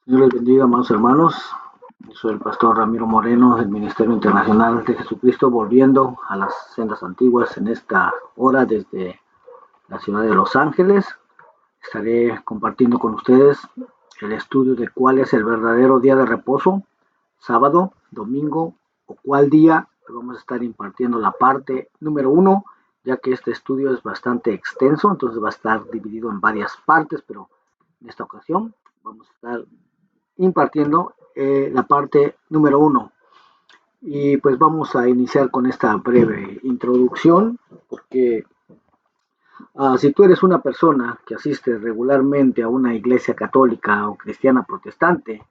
Dios les bendiga, amados hermanos. Yo soy el pastor Ramiro Moreno del Ministerio Internacional de Jesucristo, volviendo a las sendas antiguas en esta hora desde la ciudad de Los Ángeles. Estaré compartiendo con ustedes el estudio de cuál es el verdadero día de reposo, sábado, domingo o cuál día. Vamos a estar impartiendo la parte número 1, ya que este estudio es bastante extenso, entonces va a estar dividido en varias partes, pero en esta ocasión vamos a estar impartiendo la parte número 1. Y pues vamos a iniciar con esta breve introducción, porque si tú eres una persona que asiste regularmente a una iglesia católica o cristiana protestante,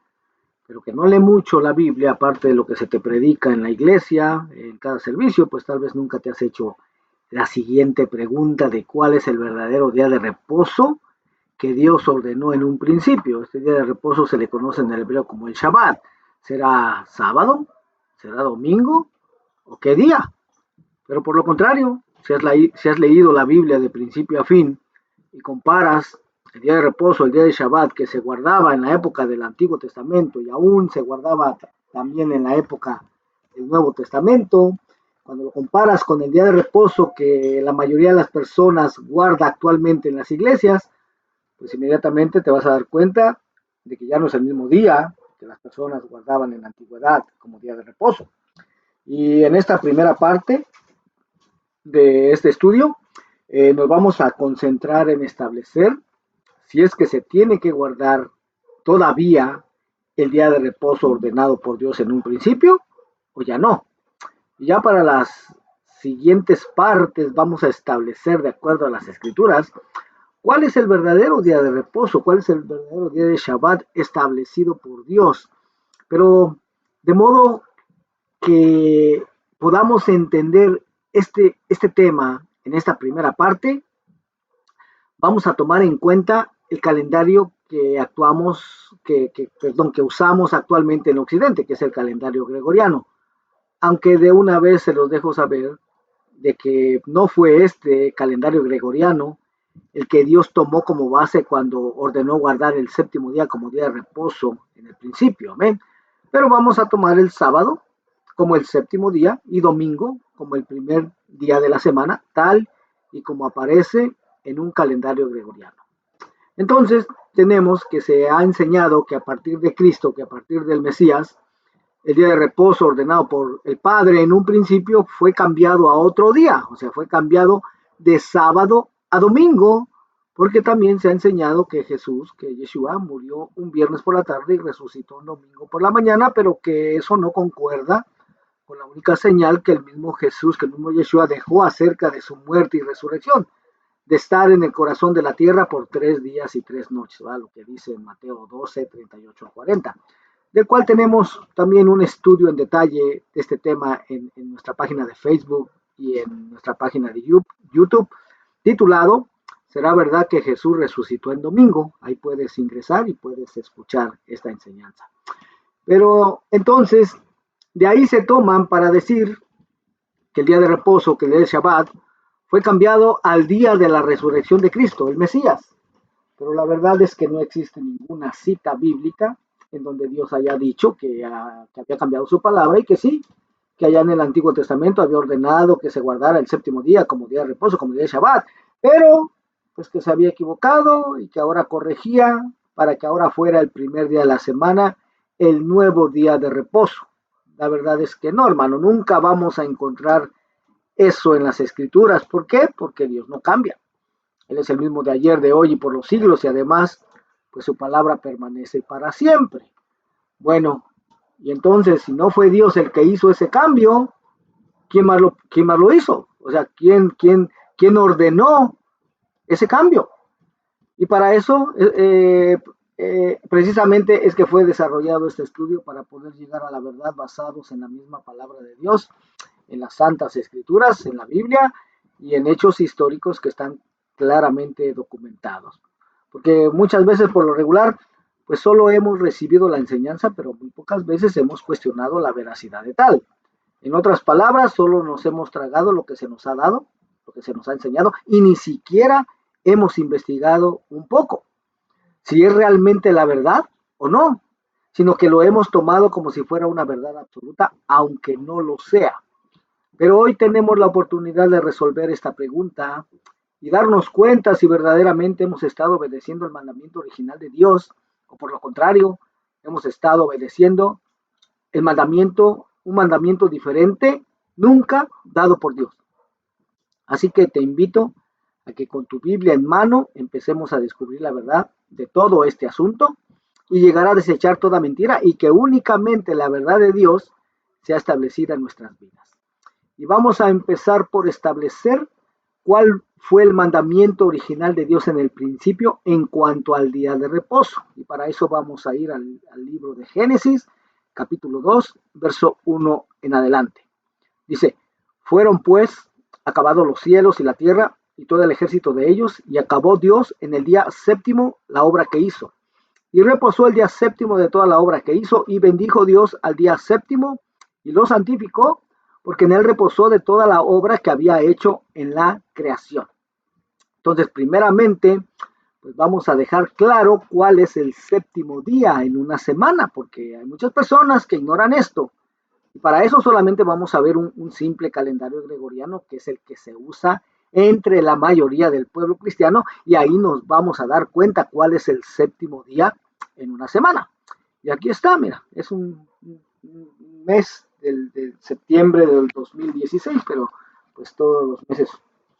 pero que no lee mucho la Biblia, aparte de lo que se te predica en la iglesia, en cada servicio, pues tal vez nunca te has hecho la siguiente pregunta de cuál es el verdadero día de reposo que Dios ordenó en un principio. Este día de reposo se le conoce en el hebreo como el Shabbat. ¿Será sábado? ¿Será domingo? ¿O qué día? Pero por lo contrario, si has leído la Biblia de principio a fin y comparas el día de reposo, el día de Shabbat, que se guardaba en la época del Antiguo Testamento y aún se guardaba también en la época del Nuevo Testamento, cuando lo comparas con el día de reposo que la mayoría de las personas guarda actualmente en las iglesias, pues inmediatamente te vas a dar cuenta de que ya no es el mismo día que las personas guardaban en la antigüedad como día de reposo. Y en esta primera parte de este estudio nos vamos a concentrar en establecer si es que se tiene que guardar todavía el día de reposo ordenado por Dios en un principio o ya no. Y ya para las siguientes partes vamos a establecer, de acuerdo a las escrituras, cuál es el verdadero día de reposo, cuál es el verdadero día de Shabbat establecido por Dios. Pero de modo que podamos entender este tema en esta primera parte, vamos a tomar en cuenta el calendario que usamos actualmente en Occidente, que es el calendario gregoriano. Aunque de una vez se los dejo saber de que no fue este calendario gregoriano el que Dios tomó como base cuando ordenó guardar el séptimo día como día de reposo en el principio, amén. Pero vamos a tomar el sábado como el séptimo día y domingo como el primer día de la semana, tal y como aparece en un calendario gregoriano. Entonces, tenemos que se ha enseñado que a partir de Cristo, que a partir del Mesías, el día de reposo ordenado por el Padre en un principio fue cambiado a otro día, o sea, fue cambiado de sábado a domingo, porque también se ha enseñado que Yeshua, murió un viernes por la tarde y resucitó un domingo por la mañana, pero que eso no concuerda con la única señal que el mismo Jesús, que el mismo Yeshua dejó acerca de su muerte y resurrección, de estar en el corazón de la tierra por 3 días y 3 noches, ¿verdad? Lo que dice en Mateo 12, 38 a 40, del cual tenemos también un estudio en detalle de este tema en nuestra página de Facebook y en nuestra página de YouTube, titulado ¿Será verdad que Jesús resucitó en domingo? Ahí puedes ingresar y puedes escuchar esta enseñanza. Pero entonces, de ahí se toman para decir que el día de reposo, que el día de Shabbat, fue cambiado al día de la resurrección de Cristo, el Mesías. Pero la verdad es que no existe ninguna cita bíblica en donde Dios haya dicho que había cambiado su palabra y que sí, que allá en el Antiguo Testamento había ordenado que se guardara el séptimo día como día de reposo, como día de Shabbat, pero pues que se había equivocado y que ahora corregía para que ahora fuera el primer día de la semana, el nuevo día de reposo. La verdad es que no, hermano, nunca vamos a encontrar eso en las escrituras. ¿Por qué? Porque Dios no cambia. Él es el mismo de ayer, de hoy y por los siglos, y además, pues su palabra permanece para siempre. Bueno, y entonces, si no fue Dios el que hizo ese cambio, quién más lo hizo? O sea, ¿quién ordenó ese cambio? Y para eso, precisamente es que fue desarrollado este estudio para poder llegar a la verdad basados en la misma palabra de Dios, en las santas escrituras, en la Biblia y en hechos históricos que están claramente documentados. Porque muchas veces por lo regular, pues solo hemos recibido la enseñanza, pero muy pocas veces hemos cuestionado la veracidad de tal. En otras palabras, solo nos hemos tragado lo que se nos ha dado, lo que se nos ha enseñado, y ni siquiera hemos investigado un poco si es realmente la verdad o no. sino que lo hemos tomado como si fuera una verdad absoluta, aunque no lo sea. Pero hoy tenemos la oportunidad de resolver esta pregunta y darnos cuenta si verdaderamente hemos estado obedeciendo el mandamiento original de Dios o por lo contrario, hemos estado obedeciendo el mandamiento, un mandamiento diferente, nunca dado por Dios. Así que te invito a que con tu Biblia en mano empecemos a descubrir la verdad de todo este asunto y llegar a desechar toda mentira y que únicamente la verdad de Dios sea establecida en nuestras vidas. Y vamos a empezar por establecer cuál fue el mandamiento original de Dios en el principio en cuanto al día de reposo. Y para eso vamos a ir al libro de Génesis, capítulo 2, verso 1 en adelante. Dice, fueron pues acabados los cielos y la tierra y todo el ejército de ellos, y acabó Dios en el día séptimo la obra que hizo. Y reposó el día séptimo de toda la obra que hizo, y bendijo Dios al día séptimo, y lo santificó, porque en él reposó de toda la obra que había hecho en la creación. Entonces, primeramente, pues vamos a dejar claro cuál es el séptimo día en una semana, porque hay muchas personas que ignoran esto. Y para eso solamente vamos a ver un simple calendario gregoriano, que es el que se usa entre la mayoría del pueblo cristiano, y ahí nos vamos a dar cuenta cuál es el séptimo día en una semana. Y aquí está, mira, es un mes de septiembre del 2016, pero pues todos los meses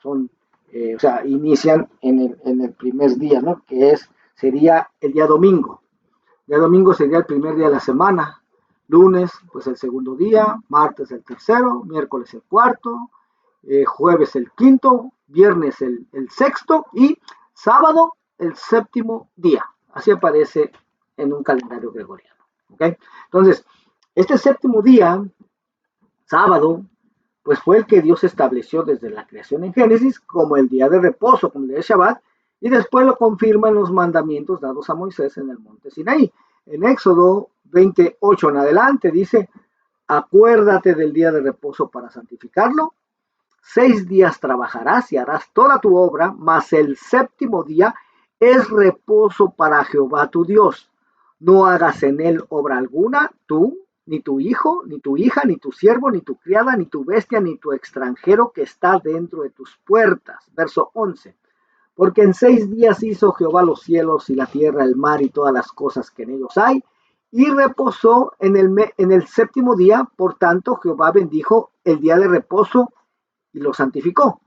son, o sea, inician en el primer día, ¿no? Que sería el día domingo. El día domingo sería el primer día de la semana, lunes pues el segundo día, martes el tercero, miércoles el cuarto, jueves el quinto, viernes el sexto y sábado el séptimo día. Así aparece en un calendario gregoriano. ¿Okay? Entonces, este séptimo día, sábado, pues fue el que Dios estableció desde la creación en Génesis como el día de reposo, como el día de Shabbat, y después lo confirma en los mandamientos dados a Moisés en el monte Sinaí. En Éxodo 28 en adelante dice, acuérdate del día de reposo para santificarlo. 6 días trabajarás y harás toda tu obra, mas el séptimo día es reposo para Jehová tu Dios. No hagas en él obra alguna, tú, ni tu hijo, ni tu hija, ni tu siervo, ni tu criada, ni tu bestia, ni tu extranjero que está dentro de tus puertas. Verso 11. Porque en 6 días hizo Jehová los cielos y la tierra, el mar y todas las cosas que en ellos hay, y reposó en el séptimo día. Por tanto, Jehová bendijo el día de reposo y lo santificó.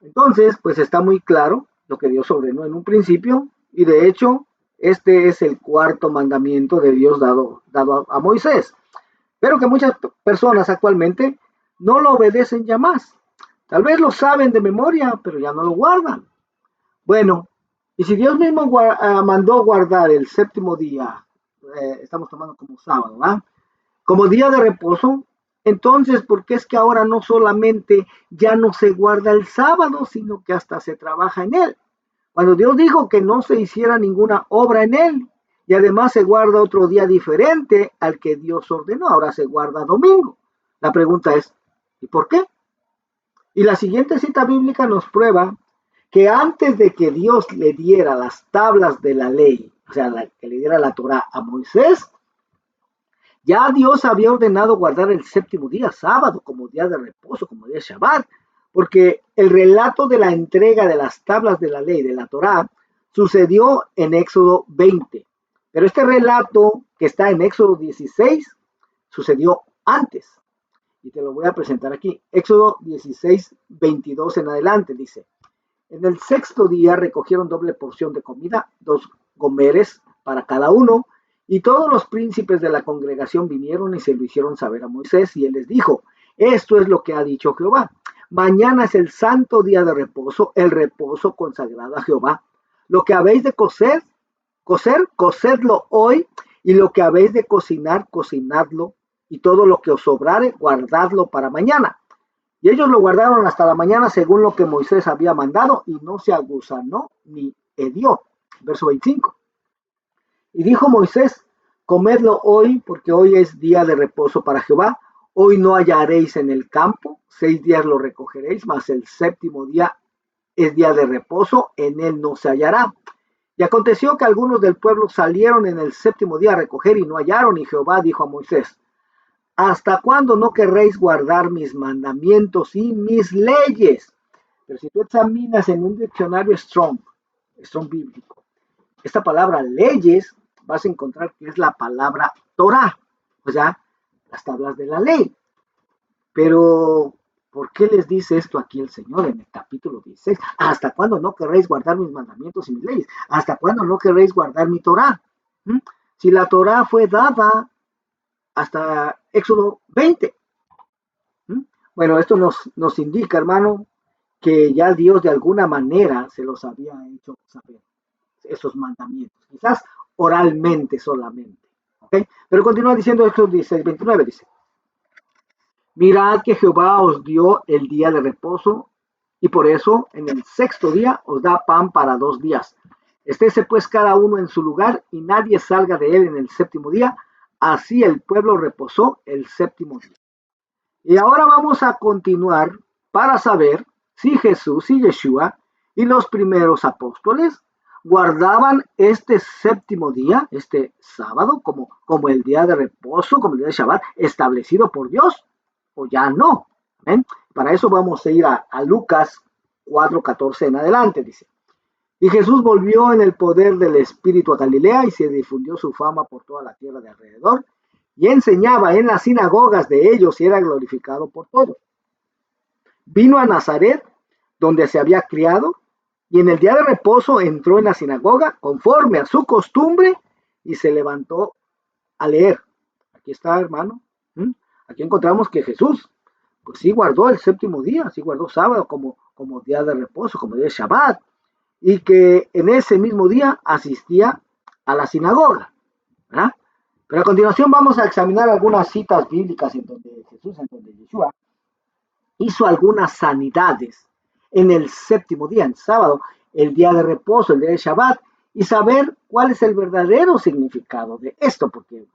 Entonces, pues está muy claro lo que Dios ordenó en un principio, y de hecho, este es el cuarto mandamiento de Dios dado a Moisés, pero que muchas personas actualmente no lo obedecen ya más. Tal vez lo saben de memoria, pero ya no lo guardan. Bueno, y si Dios mismo mandó guardar el séptimo día, estamos tomando como sábado, ¿verdad? Como día de reposo, entonces, ¿por qué es que ahora no solamente ya no se guarda el sábado, sino que hasta se trabaja en él? Cuando Dios dijo que no se hiciera ninguna obra en él, y además se guarda otro día diferente al que Dios ordenó, ahora se guarda domingo. La pregunta es, ¿y por qué? Y la siguiente cita bíblica nos prueba que antes de que Dios le diera las tablas de la ley, o sea, que le diera la Torá a Moisés, ya Dios había ordenado guardar el séptimo día, sábado, como día de reposo, como día de Shabbat, porque el relato de la entrega de las tablas de la ley, de la Torá, sucedió en Éxodo 20. Pero este relato que está en Éxodo 16 sucedió antes. Y te lo voy a presentar aquí. Éxodo 16, 22 en adelante dice, en el sexto día recogieron doble porción de comida, 2 gomeres para cada uno, y todos los príncipes de la congregación vinieron y se lo hicieron saber a Moisés, y él les dijo, esto es lo que ha dicho Jehová. Mañana es el santo día de reposo, el reposo consagrado a Jehová. Lo que habéis de cocedlo hoy, y lo que habéis de cocinar, cocinadlo, y todo lo que os sobrare, guardadlo para mañana. Y ellos lo guardaron hasta la mañana según lo que Moisés había mandado, y no se agusanó ni hedió. Verso 25. Y dijo Moisés, comedlo hoy, porque hoy es día de reposo para Jehová. Hoy no hallaréis en el campo, 6 días lo recogeréis, mas el séptimo día es día de reposo, en él no se hallará. Y aconteció que algunos del pueblo salieron en el séptimo día a recoger y no hallaron, y Jehová dijo a Moisés: ¿hasta cuándo no querréis guardar mis mandamientos y mis leyes? Pero si tú examinas en un diccionario Strong bíblico, esta palabra leyes, vas a encontrar que es la palabra Torah, o sea, las tablas de la ley. Pero, ¿por qué les dice esto aquí el Señor en el capítulo 16? ¿Hasta cuándo no querréis guardar mis mandamientos y mis leyes? ¿Hasta cuándo no querréis guardar mi Torah? Si la Torah fue dada hasta Éxodo 20. Bueno, esto nos indica, hermano, que ya Dios de alguna manera se los había hecho saber, esos mandamientos, quizás oralmente solamente. ¿Okay? Pero continúa diciendo Éxodo 16, 29, dice: mirad que Jehová os dio el día de reposo, y por eso en el sexto día os da pan para 2 días. Estése pues cada uno en su lugar, y nadie salga de él en el séptimo día. Así el pueblo reposó el séptimo día. Y ahora vamos a continuar para saber si Jesús y Yeshua y los primeros apóstoles guardaban este séptimo día, este sábado, como el día de reposo, como el día de Shabbat, establecido por Dios, o ya no. ¿Ven? Para eso vamos a ir a Lucas 4:14 en adelante, dice: y Jesús volvió en el poder del Espíritu a Galilea, y se difundió su fama por toda la tierra de alrededor, y enseñaba en las sinagogas de ellos y era glorificado por todos. Vino a Nazaret, donde se había criado, y en el día de reposo entró en la sinagoga conforme a su costumbre y se levantó a leer. Aquí está, hermano. Aquí encontramos que Jesús, pues sí guardó el séptimo día, sí guardó sábado como día de reposo, como día de Shabbat, y que en ese mismo día asistía a la sinagoga, ¿verdad? Pero a continuación vamos a examinar algunas citas bíblicas en donde Jesús, en donde Yeshua hizo algunas sanidades en el séptimo día, en sábado, el día de reposo, el día de Shabbat, y saber cuál es el verdadero significado de esto, porque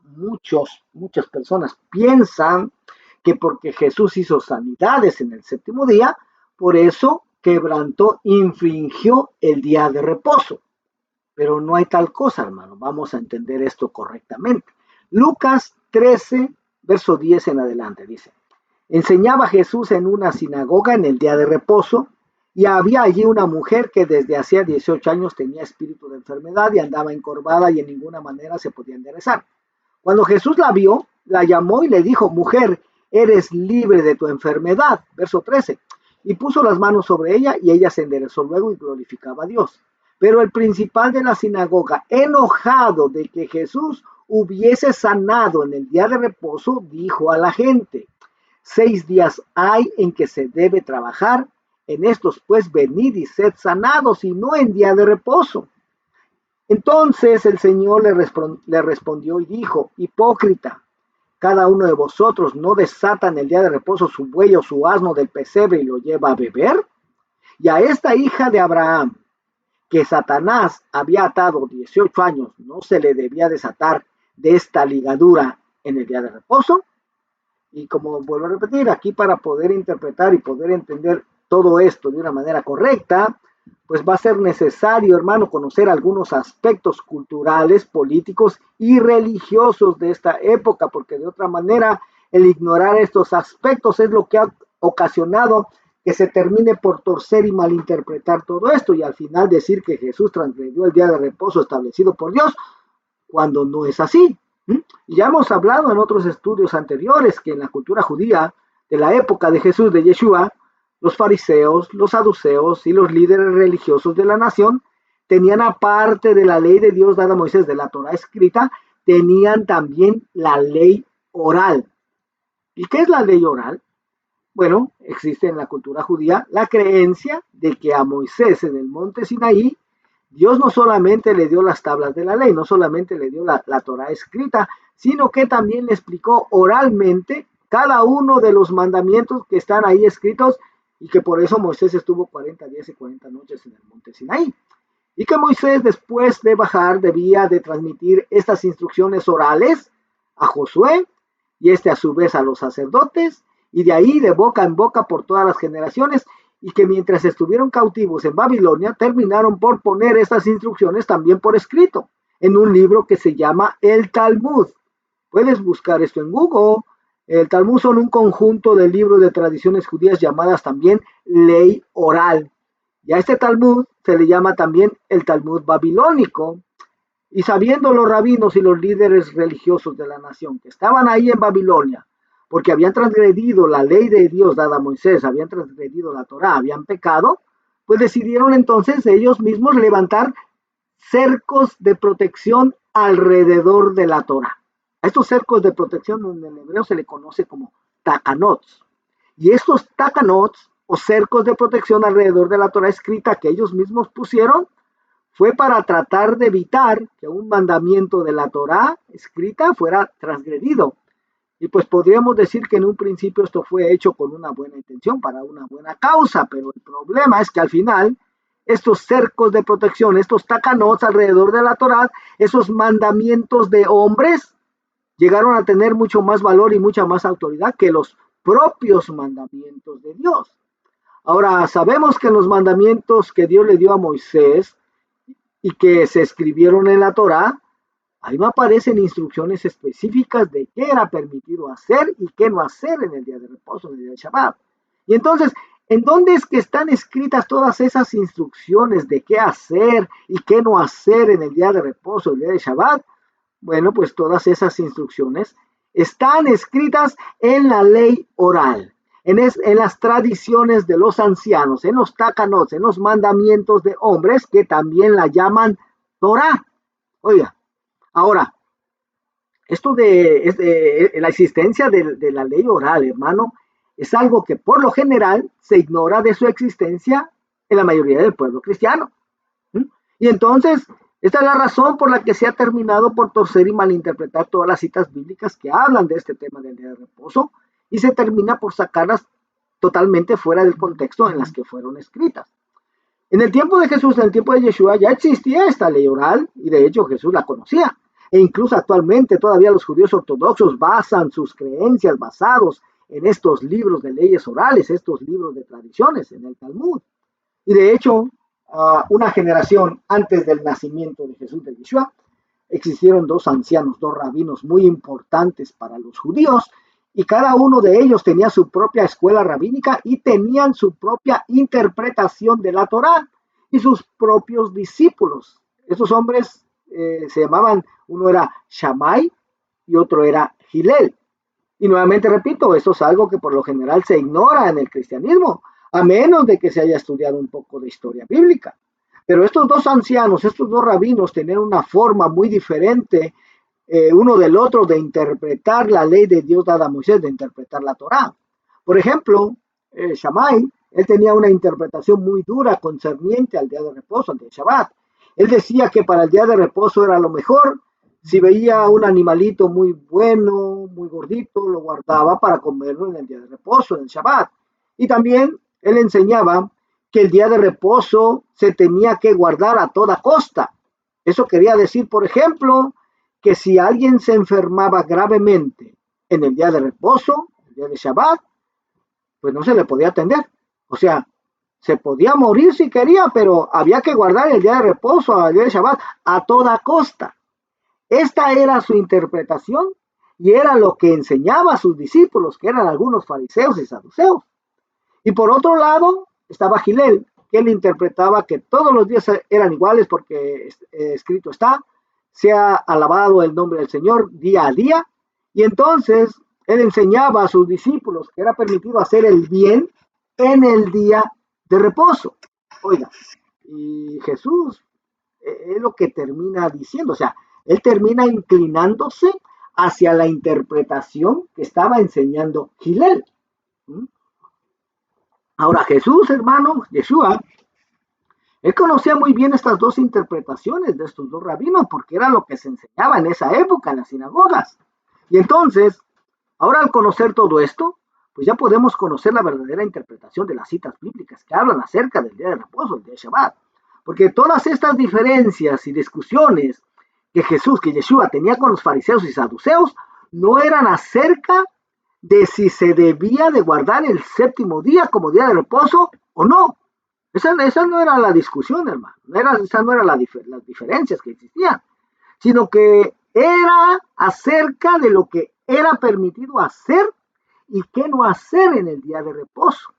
muchas personas piensan que porque Jesús hizo sanidades en el séptimo día, por eso quebrantó, infringió el día de reposo. Pero no hay tal cosa, hermano. Vamos a entender esto correctamente. Lucas 13, verso 10 en adelante, dice: enseñaba Jesús en una sinagoga en el día de reposo, y había allí una mujer que desde hacía 18 años tenía espíritu de enfermedad y andaba encorvada y en ninguna manera se podía enderezar. Cuando Jesús la vio, la llamó y le dijo: mujer, eres libre de tu enfermedad. Verso 13. Y puso las manos sobre ella y ella se enderezó luego y glorificaba a Dios. Pero el principal de la sinagoga, enojado de que Jesús hubiese sanado en el día de reposo, dijo a la gente: 6 días hay en que se debe trabajar, en estos pues venid y sed sanados, y no en día de reposo. Entonces el Señor le respondió y dijo: hipócrita, cada uno de vosotros no desata en el día de reposo su buey o su asno del pesebre y lo lleva a beber. Y a esta hija de Abraham, que Satanás había atado 18 años, ¿no se le debía desatar de esta ligadura en el día de reposo? Y como vuelvo a repetir, aquí para poder interpretar y poder entender todo esto de una manera correcta, pues va a ser necesario, hermano, conocer algunos aspectos culturales, políticos y religiosos de esta época, porque de otra manera el ignorar estos aspectos es lo que ha ocasionado que se termine por torcer y malinterpretar todo esto, y al final decir que Jesús transgredió el día de reposo establecido por Dios, cuando no es así. Y ya hemos hablado en otros estudios anteriores que en la cultura judía de la época de Jesús, de Yeshua, los fariseos, los saduceos y los líderes religiosos de la nación tenían, aparte de la ley de Dios dada a Moisés, de la Torah escrita, tenían también la ley oral. ¿Y qué es la ley oral? Bueno, existe en la cultura judía la creencia de que a Moisés en el monte Sinaí, Dios no solamente le dio las tablas de la ley, no solamente le dio la Torah escrita, sino que también le explicó oralmente cada uno de los mandamientos que están ahí escritos, y que por eso Moisés estuvo 40 días y 40 noches en el monte Sinaí. Y que Moisés, después de bajar, debía de transmitir estas instrucciones orales a Josué, y a su vez a los sacerdotes, y de ahí de boca en boca por todas las generaciones, y que mientras estuvieron cautivos en Babilonia, terminaron por poner estas instrucciones también por escrito, en un libro que se llama el Talmud. Puedes buscar esto en Google. El Talmud son un conjunto de libros de tradiciones judías llamadas también ley oral. Y a este Talmud se le llama también el Talmud babilónico. Y sabiendo los rabinos y los líderes religiosos de la nación que estaban ahí en Babilonia, porque habían transgredido la ley de Dios dada a Moisés, habían transgredido la Torá, habían pecado, pues decidieron entonces ellos mismos levantar cercos de protección alrededor de la Torá. A estos cercos de protección en el hebreo se le conoce como takanots. Y estos takanots o cercos de protección alrededor de la Torá escrita que ellos mismos pusieron fue para tratar de evitar que un mandamiento de la Torá escrita fuera transgredido. Y pues podríamos decir que en un principio esto fue hecho con una buena intención, para una buena causa, pero el problema es que al final estos cercos de protección, estos takanots alrededor de la Torá, esos mandamientos de hombres, llegaron a tener mucho más valor y mucha más autoridad que los propios mandamientos de Dios. Ahora, sabemos que los mandamientos que Dios le dio a Moisés y que se escribieron en la Torá, ahí no aparecen instrucciones específicas de qué era permitido hacer y qué no hacer en el día de reposo, en el día de Shabbat. Y entonces, ¿en dónde es que están escritas todas esas instrucciones de qué hacer y qué no hacer en el día de reposo, el día de Shabbat? Bueno, pues todas esas instrucciones están escritas en la ley oral, en las tradiciones de los ancianos, en los takanots, en los mandamientos de hombres que también la llaman Torah. Oiga, ahora, esto de la existencia de la ley oral, hermano, es algo que por lo general se ignora de su existencia en la mayoría del pueblo cristiano. Y entonces, esta es la razón por la que se ha terminado por torcer y malinterpretar todas las citas bíblicas que hablan de este tema del día de reposo y se termina por sacarlas totalmente fuera del contexto en las que fueron escritas. En el tiempo de Jesús, en el tiempo de Yeshua, ya existía esta ley oral y de hecho Jesús la conocía. E incluso actualmente todavía los judíos ortodoxos basan sus creencias basados en estos libros de leyes orales, estos libros de tradiciones, en el Talmud. Y de hecho, una generación antes del nacimiento de Jesús de Yeshua, existieron dos ancianos, dos rabinos muy importantes para los judíos, y cada uno de ellos tenía su propia escuela rabínica y tenían su propia interpretación de la Torá y sus propios discípulos. Estos hombres se llamaban, uno era Shammai y otro era Hillel. Y nuevamente repito, esto es algo que por lo general se ignora en el cristianismo, a menos de que se haya estudiado un poco de historia bíblica. Pero estos dos ancianos, estos dos rabinos, tenían una forma muy diferente uno del otro de interpretar la ley de Dios dada a Moisés, de interpretar la Torá. Por ejemplo, Shammai, él tenía una interpretación muy dura concerniente al día de reposo, al día de Shabbat. Él decía que para el día de reposo era lo mejor. Si veía un animalito muy bueno, muy gordito, lo guardaba para comerlo en el día de reposo, en el Shabbat. Y también él enseñaba que el día de reposo se tenía que guardar a toda costa. Eso quería decir, por ejemplo, que si alguien se enfermaba gravemente en el día de reposo, el día de Shabbat, pues no se le podía atender. O sea, se podía morir si quería, pero había que guardar el día de reposo, el día de Shabbat, a toda costa. Esta era su interpretación y era lo que enseñaba a sus discípulos, que eran algunos fariseos y saduceos. Y por otro lado estaba Hillel, que él interpretaba que todos los días eran iguales porque escrito está, sea alabado el nombre del Señor día a día. Y entonces él enseñaba a sus discípulos que era permitido hacer el bien en el día de reposo. Oiga, y Jesús es lo que termina diciendo, o sea, él termina inclinándose hacia la interpretación que estaba enseñando Hillel. Ahora Jesús, hermano, Yeshua, él conocía muy bien estas dos interpretaciones de estos dos rabinos porque era lo que se enseñaba en esa época en las sinagogas. Y entonces, ahora al conocer todo esto, pues ya podemos conocer la verdadera interpretación de las citas bíblicas que hablan acerca del día de reposo, el día de Shabbat. Porque todas estas diferencias y discusiones que Yeshua tenía con los fariseos y saduceos, no eran acerca de si se debía de guardar el séptimo día como día de reposo o no. Esa no era la discusión, hermano. Esa no era las diferencias que existían, sino que era acerca de lo que era permitido hacer y qué no hacer en el día de reposo.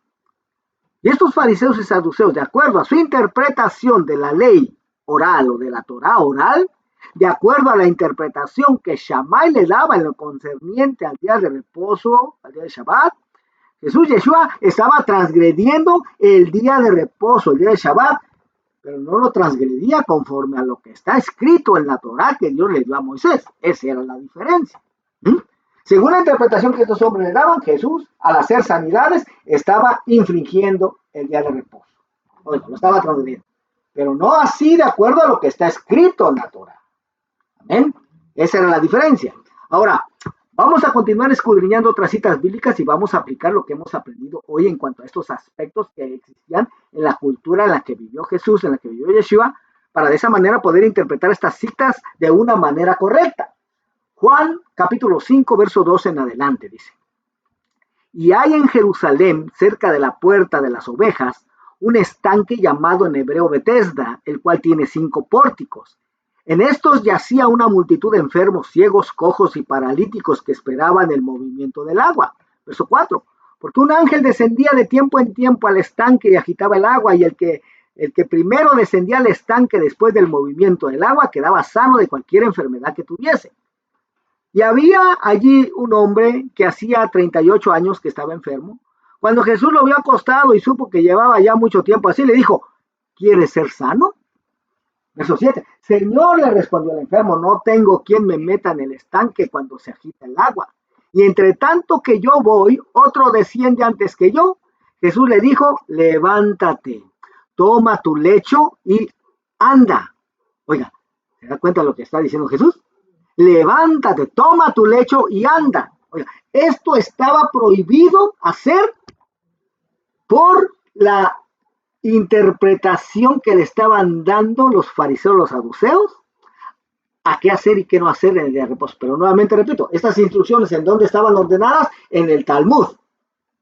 Y estos fariseos y saduceos, de acuerdo a su interpretación de la ley oral o de la Torah oral, de acuerdo a la interpretación que Shammai le daba en lo concerniente al día de reposo, al día de Shabbat, Jesús Yeshua estaba transgrediendo el día de reposo, el día de Shabbat, pero no lo transgredía conforme a lo que está escrito en la Torah que Dios le dio a Moisés. Esa era la diferencia. Según la interpretación que estos hombres le daban, Jesús, al hacer sanidades, estaba infringiendo el día de reposo. Oiga, lo estaba transgrediendo. Pero no así de acuerdo a lo que está escrito en la Torah. ¿Amén? Esa era la diferencia. Ahora, vamos a continuar escudriñando otras citas bíblicas y vamos a aplicar lo que hemos aprendido hoy en cuanto a estos aspectos que existían en la cultura en la que vivió Jesús, en la que vivió Yeshua, para de esa manera poder interpretar estas citas de una manera correcta. Juan capítulo 5, verso 12 en adelante dice: y hay en Jerusalén, cerca de la puerta de las ovejas, un estanque llamado en hebreo Betesda, el cual tiene 5 pórticos. En estos yacía una multitud de enfermos, ciegos, cojos y paralíticos que esperaban el movimiento del agua. Verso 4. Porque un ángel descendía de tiempo en tiempo al estanque y agitaba el agua, y el que primero descendía al estanque después del movimiento del agua quedaba sano de cualquier enfermedad que tuviese. Y había allí un hombre que hacía 38 años que estaba enfermo. Cuando Jesús lo vio acostado y supo que llevaba ya mucho tiempo así, le dijo: ¿quieres ser sano? Verso 7. Señor, le respondió el enfermo, no tengo quien me meta en el estanque cuando se agita el agua. Y entre tanto que yo voy, otro desciende antes que yo. Jesús le dijo: levántate, toma tu lecho y anda. Oiga, ¿se da cuenta de lo que está diciendo Jesús? Levántate, toma tu lecho y anda. Oiga, esto estaba prohibido hacer por la interpretación que le estaban dando los fariseos, los saduceos, a qué hacer y qué no hacer en el día de reposo. Pero nuevamente repito, estas instrucciones, ¿en dónde estaban ordenadas? En el Talmud,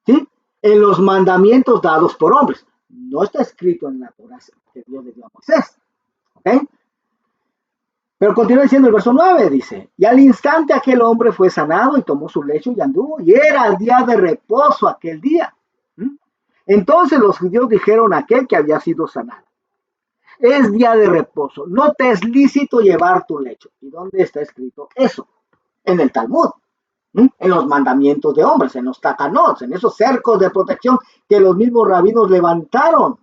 ¿sí? En los mandamientos dados por hombres. No está escrito en la Torah que Dios le dio a Moisés, ¿ok? Pero continúa diciendo el verso 9, dice: y al instante aquel hombre fue sanado y tomó su lecho y anduvo, y era el día de reposo aquel día. Entonces los judíos dijeron a aquel que había sido sanado: es día de reposo, no te es lícito llevar tu lecho. ¿Y dónde está escrito eso? En el Talmud, en los mandamientos de hombres, en los takanot, en esos cercos de protección que los mismos rabinos levantaron.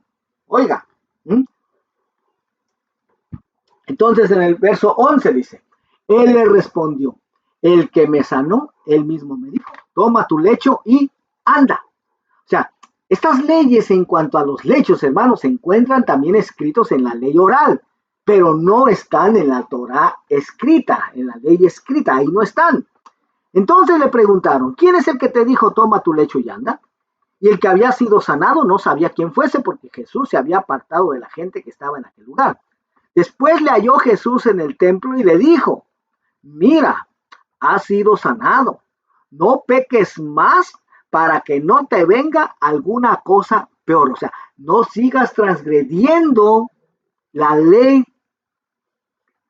Oiga, entonces en el verso 11 dice: él le respondió: el que me sanó, él mismo me dijo, toma tu lecho y anda. O sea, estas leyes en cuanto a los lechos, hermanos, se encuentran también escritos en la ley oral, pero no están en la Torah escrita, en la ley escrita, ahí no están. Entonces le preguntaron: ¿quién es el que te dijo toma tu lecho y anda? Y el que había sido sanado no sabía quién fuese, porque Jesús se había apartado de la gente que estaba en aquel lugar. Después le halló Jesús en el templo y le dijo: mira, has sido sanado, no peques más para que no te venga alguna cosa peor. O sea, no sigas transgrediendo la ley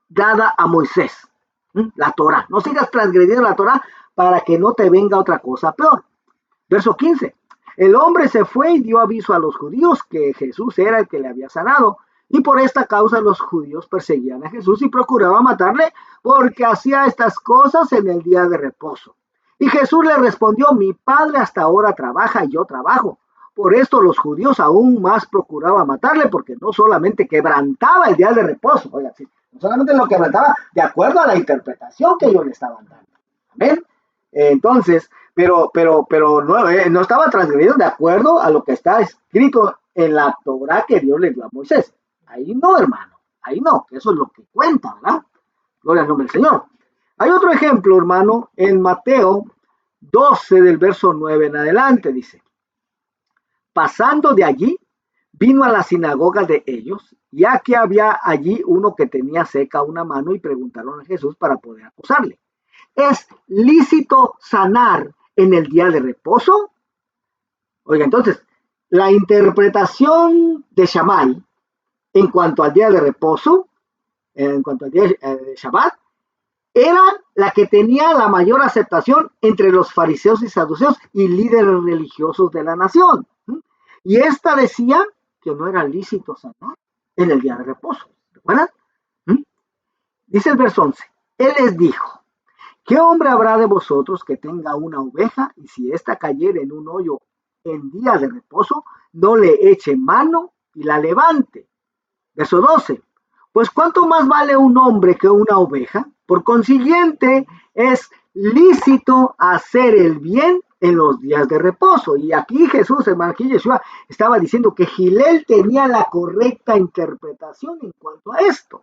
dada a Moisés, la Torah. No sigas transgrediendo la Torah para que no te venga otra cosa peor. Verso 15. El hombre se fue y dio aviso a los judíos que Jesús era el que le había sanado. Y por esta causa los judíos perseguían a Jesús y procuraban matarle, porque hacía estas cosas en el día de reposo. Y Jesús le respondió: mi Padre hasta ahora trabaja y yo trabajo. Por esto los judíos aún más procuraban matarle, porque no solamente quebrantaba el día de reposo, oigan, sí, no solamente lo quebrantaba de acuerdo a la interpretación que ellos le estaban dando. Amén. Entonces, pero no estaba transgrediendo de acuerdo a lo que está escrito en la Torah que Dios le dio a Moisés. Ahí no, hermano, ahí no, eso es lo que cuenta, ¿verdad? Gloria al nombre del Señor. Hay otro ejemplo, hermano, en Mateo 12, del verso 9 en adelante, dice: pasando de allí, vino a la sinagoga de ellos, ya que había allí uno que tenía seca una mano, y preguntaron a Jesús para poder acusarle: ¿es lícito sanar en el día de reposo? Oiga, entonces, la interpretación de Shammai en cuanto al día de reposo, en cuanto al día de Shabbat, era la que tenía la mayor aceptación entre los fariseos y saduceos y líderes religiosos de la nación. Y esta decía que no era lícito sanar en el día de reposo. ¿Recuerdan? Dice el verso 11, él les dijo, ¿qué hombre habrá de vosotros que tenga una oveja y si ésta cayere en un hoyo en día de reposo, no le eche mano y la levante? Verso 12, pues ¿cuánto más vale un hombre que una oveja? Por consiguiente, es lícito hacer el bien en los días de reposo. Y aquí Jesús, hermano, aquí Yeshua estaba diciendo que Gilel tenía la correcta interpretación en cuanto a esto.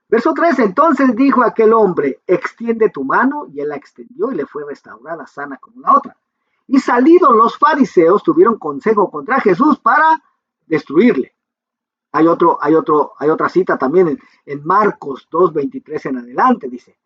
Verso 13, entonces dijo aquel hombre, extiende tu mano, y él la extendió y le fue restaurada sana como la otra. Y salidos los fariseos tuvieron consejo contra Jesús para destruirle. Hay otra cita también en Marcos 2:23 en adelante, dice,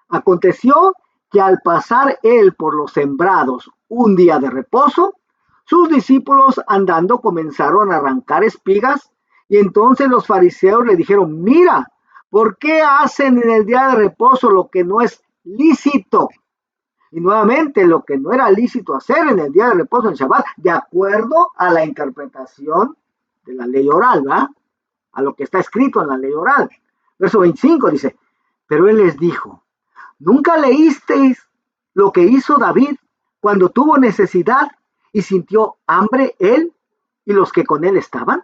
aconteció que al pasar él por los sembrados un día de reposo, sus discípulos andando comenzaron a arrancar espigas, y entonces los fariseos le dijeron, mira, ¿por qué hacen en el día de reposo lo que no es lícito? Y nuevamente, lo que no era lícito hacer en el día de reposo, en Shabbat, de acuerdo a la interpretación de la ley oral, ¿verdad? A lo que está escrito en la ley oral. Verso 25 dice, pero él les dijo, ¿nunca leísteis lo que hizo David cuando tuvo necesidad y sintió hambre él y los que con él estaban?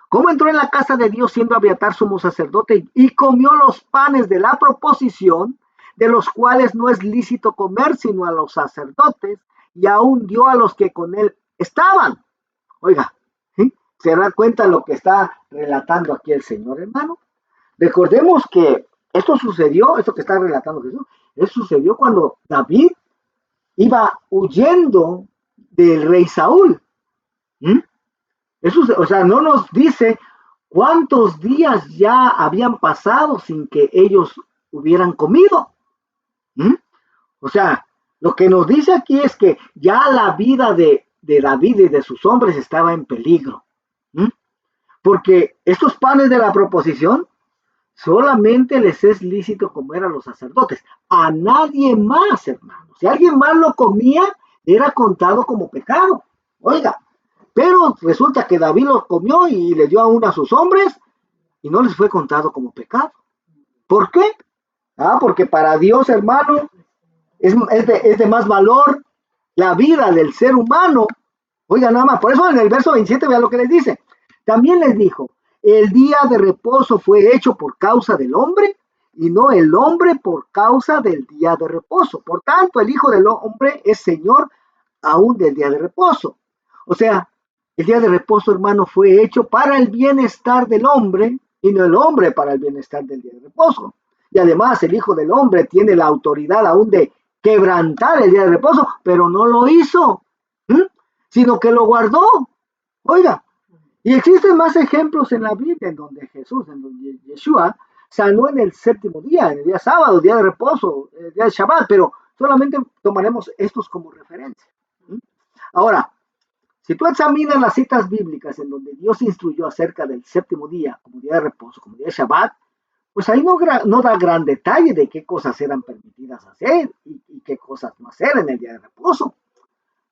¿Cómo entró en la casa de Dios siendo Abiatar sumo sacerdote y comió los panes de la proposición, de los cuales no es lícito comer sino a los sacerdotes, y aún dio a los que con él estaban? Oiga, ¿sí? ¿Se da cuenta lo que está relatando aquí el Señor, hermano? Recordemos que esto que está relatando Jesús, eso sucedió cuando David iba huyendo del rey Saúl. Eso, o sea, no nos dice cuántos días ya habían pasado sin que ellos hubieran comido. O sea, lo que nos dice aquí es que ya la vida de David y de sus hombres estaba en peligro. Porque estos panes de la proposición solamente les es lícito comer a los sacerdotes, a nadie más, hermano. Si alguien más lo comía, era contado como pecado. Oiga, pero resulta que David los comió y le dio aún a sus hombres y no les fue contado como pecado. ¿Por qué? Porque para Dios, hermano, es de más valor la vida del ser humano. Oiga, nada más, por eso en el verso 27 vea lo que les dice. También les dijo, el día de reposo fue hecho por causa del hombre y no el hombre por causa del día de reposo. Por tanto, el Hijo del Hombre es Señor aún del día de reposo. O sea, el día de reposo, hermano, fue hecho para el bienestar del hombre y no el hombre para el bienestar del día de reposo. Y además el Hijo del Hombre tiene la autoridad aún de quebrantar el día de reposo, pero no lo hizo, sino que lo guardó. Oiga, y existen más ejemplos en la Biblia en donde Yeshua sanó en el séptimo día, en el día sábado, el día de reposo, el día de Shabbat, pero solamente tomaremos estos como referencia. Ahora, si tú examinas las citas bíblicas en donde Dios instruyó acerca del séptimo día, como día de reposo, como día de Shabbat, pues ahí no da gran detalle de qué cosas eran permitidas hacer y qué cosas no hacer en el día de reposo.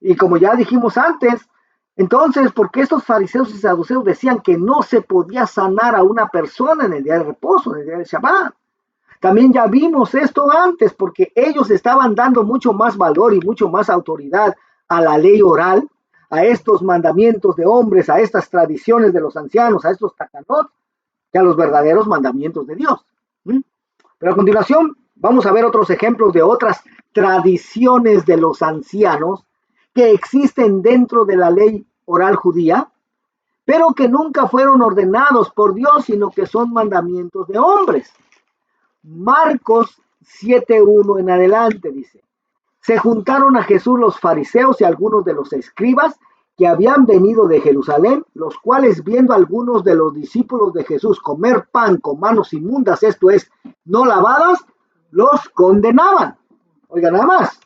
Y como ya dijimos antes, entonces, ¿por qué estos fariseos y saduceos decían que no se podía sanar a una persona en el día de reposo, en el día de Shabbat? También ya vimos esto antes, porque ellos estaban dando mucho más valor y mucho más autoridad a la ley oral, a estos mandamientos de hombres, a estas tradiciones de los ancianos, a estos takanot, que a los verdaderos mandamientos de Dios. Pero a continuación vamos a ver otros ejemplos de otras tradiciones de los ancianos que existen dentro de la ley oral judía, pero que nunca fueron ordenados por Dios, sino que son mandamientos de hombres. Marcos 7:1 en adelante dice, se juntaron a Jesús los fariseos y algunos de los escribas que habían venido de Jerusalén, los cuales viendo a algunos de los discípulos de Jesús comer pan con manos inmundas, esto es, no lavadas, los condenaban. Oigan nada más.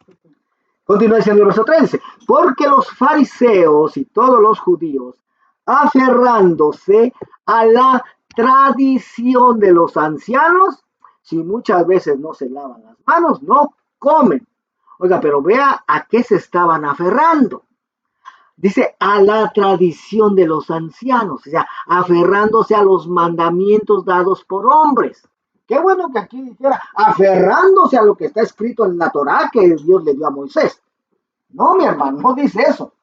Continúa diciendo el verso 3, dice, porque los fariseos y todos los judíos, aferrándose a la tradición de los ancianos, si muchas veces no se lavan las manos, no comen. Oiga, pero vea a qué se estaban aferrando. Dice, a la tradición de los ancianos, o sea, aferrándose a los mandamientos dados por hombres. Qué bueno que aquí dijera, aferrándose a lo que está escrito en la Torá que Dios le dio a Moisés. No, mi hermano, no dice eso.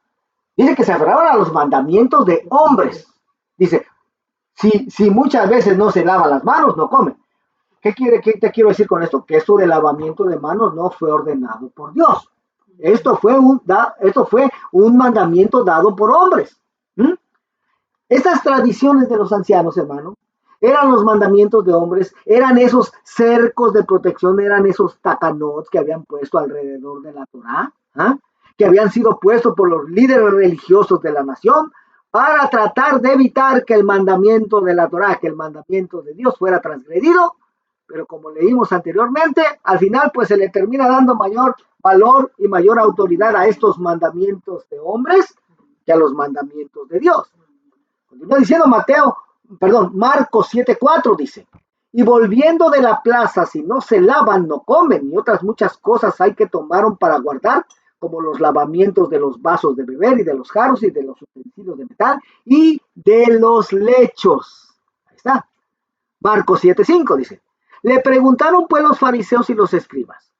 Dice que se aferraban a los mandamientos de hombres. Dice, si muchas veces no se lavan las manos, no comen. ¿Qué te quiero decir con esto? Que esto del lavamiento de manos no fue ordenado por Dios. Esto fue un mandamiento dado por hombres. ¿Mm? Estas tradiciones de los ancianos, hermano, eran los mandamientos de hombres, eran esos cercos de protección, eran esos takanot que habían puesto alrededor de la Torá, ¿eh? Que habían sido puestos por los líderes religiosos de la nación para tratar de evitar que el mandamiento de la Torá, que el mandamiento de Dios fuera transgredido, pero como leímos anteriormente, al final pues se le termina dando mayor valor y mayor autoridad a estos mandamientos de hombres que a los mandamientos de Dios. Continúa diciendo Marcos 7:4 dice, y volviendo de la plaza, si no se lavan, no comen, y otras muchas cosas hay que tomaron para guardar, como los lavamientos de los vasos de beber y de los jarros y de los utensilios de metal y de los lechos. Ahí está. Marcos 7:5 dice, le preguntaron pues los fariseos y los escribas,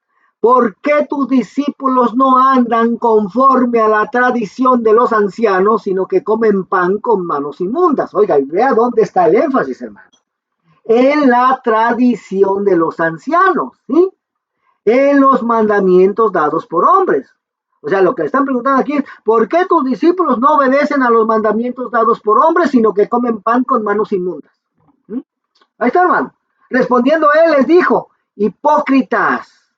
¿por qué tus discípulos no andan conforme a la tradición de los ancianos, sino que comen pan con manos inmundas? Oiga, y vea dónde está el énfasis, hermano. En la tradición de los ancianos, ¿sí? En los mandamientos dados por hombres. O sea, lo que le están preguntando aquí es, ¿por qué tus discípulos no obedecen a los mandamientos dados por hombres, sino que comen pan con manos inmundas? ¿Mm? Ahí está, hermano. Respondiendo él les dijo, hipócritas,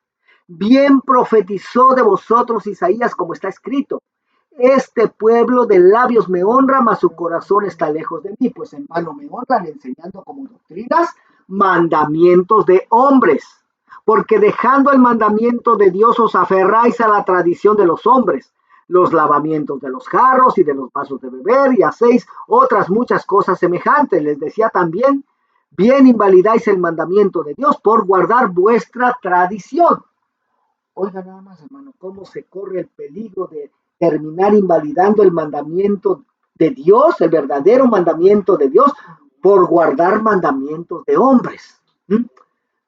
bien profetizó de vosotros Isaías como está escrito, este pueblo de labios me honra, mas su corazón está lejos de mí, pues en vano me honran enseñando como doctrinas mandamientos de hombres, porque dejando el mandamiento de Dios os aferráis a la tradición de los hombres, los lavamientos de los jarros y de los vasos de beber y hacéis otras muchas cosas semejantes. Les decía también, bien invalidáis el mandamiento de Dios por guardar vuestra tradición. Oiga nada más, hermano, cómo se corre el peligro de terminar invalidando el mandamiento de Dios, el verdadero mandamiento de Dios, por guardar mandamientos de hombres. ¿Mm?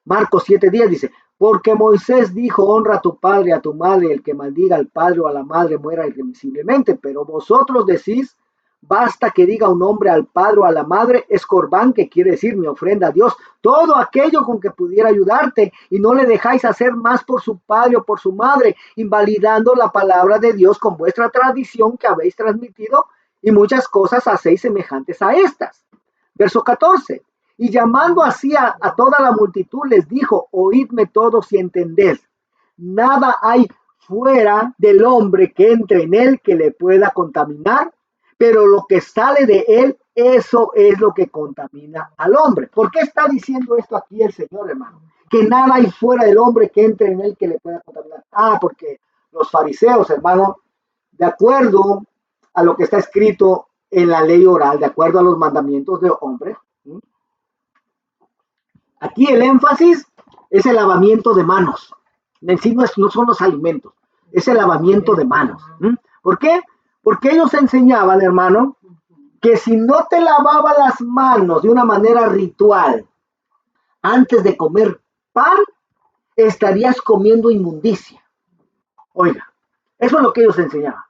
Marcos 7:10 dice, porque Moisés dijo, honra a tu padre y a tu madre, el que maldiga al padre o a la madre muera irremisiblemente, pero vosotros decís, basta que diga un hombre al padre o a la madre, es corbán, que quiere decir mi ofrenda a Dios, todo aquello con que pudiera ayudarte, y no le dejáis hacer más por su padre o por su madre, invalidando la palabra de Dios con vuestra tradición que habéis transmitido, y muchas cosas hacéis semejantes a estas. Verso 14. Y llamando así a toda la multitud les dijo, oídme todos y entended, nada hay fuera del hombre que entre en él que le pueda contaminar, pero lo que sale de él, eso es lo que contamina al hombre. ¿Por qué está diciendo esto aquí el Señor, hermano? Que nada hay fuera del hombre que entre en él que le pueda contaminar. Porque los fariseos, hermano, de acuerdo a lo que está escrito en la ley oral, de acuerdo a los mandamientos de hombre, aquí el énfasis es el lavamiento de manos. En sí no son los alimentos, es el lavamiento de manos. ¿Por qué? Porque ellos enseñaban, hermano, que si no te lavabas las manos de una manera ritual antes de comer pan, estarías comiendo inmundicia. Oiga, eso es lo que ellos enseñaban.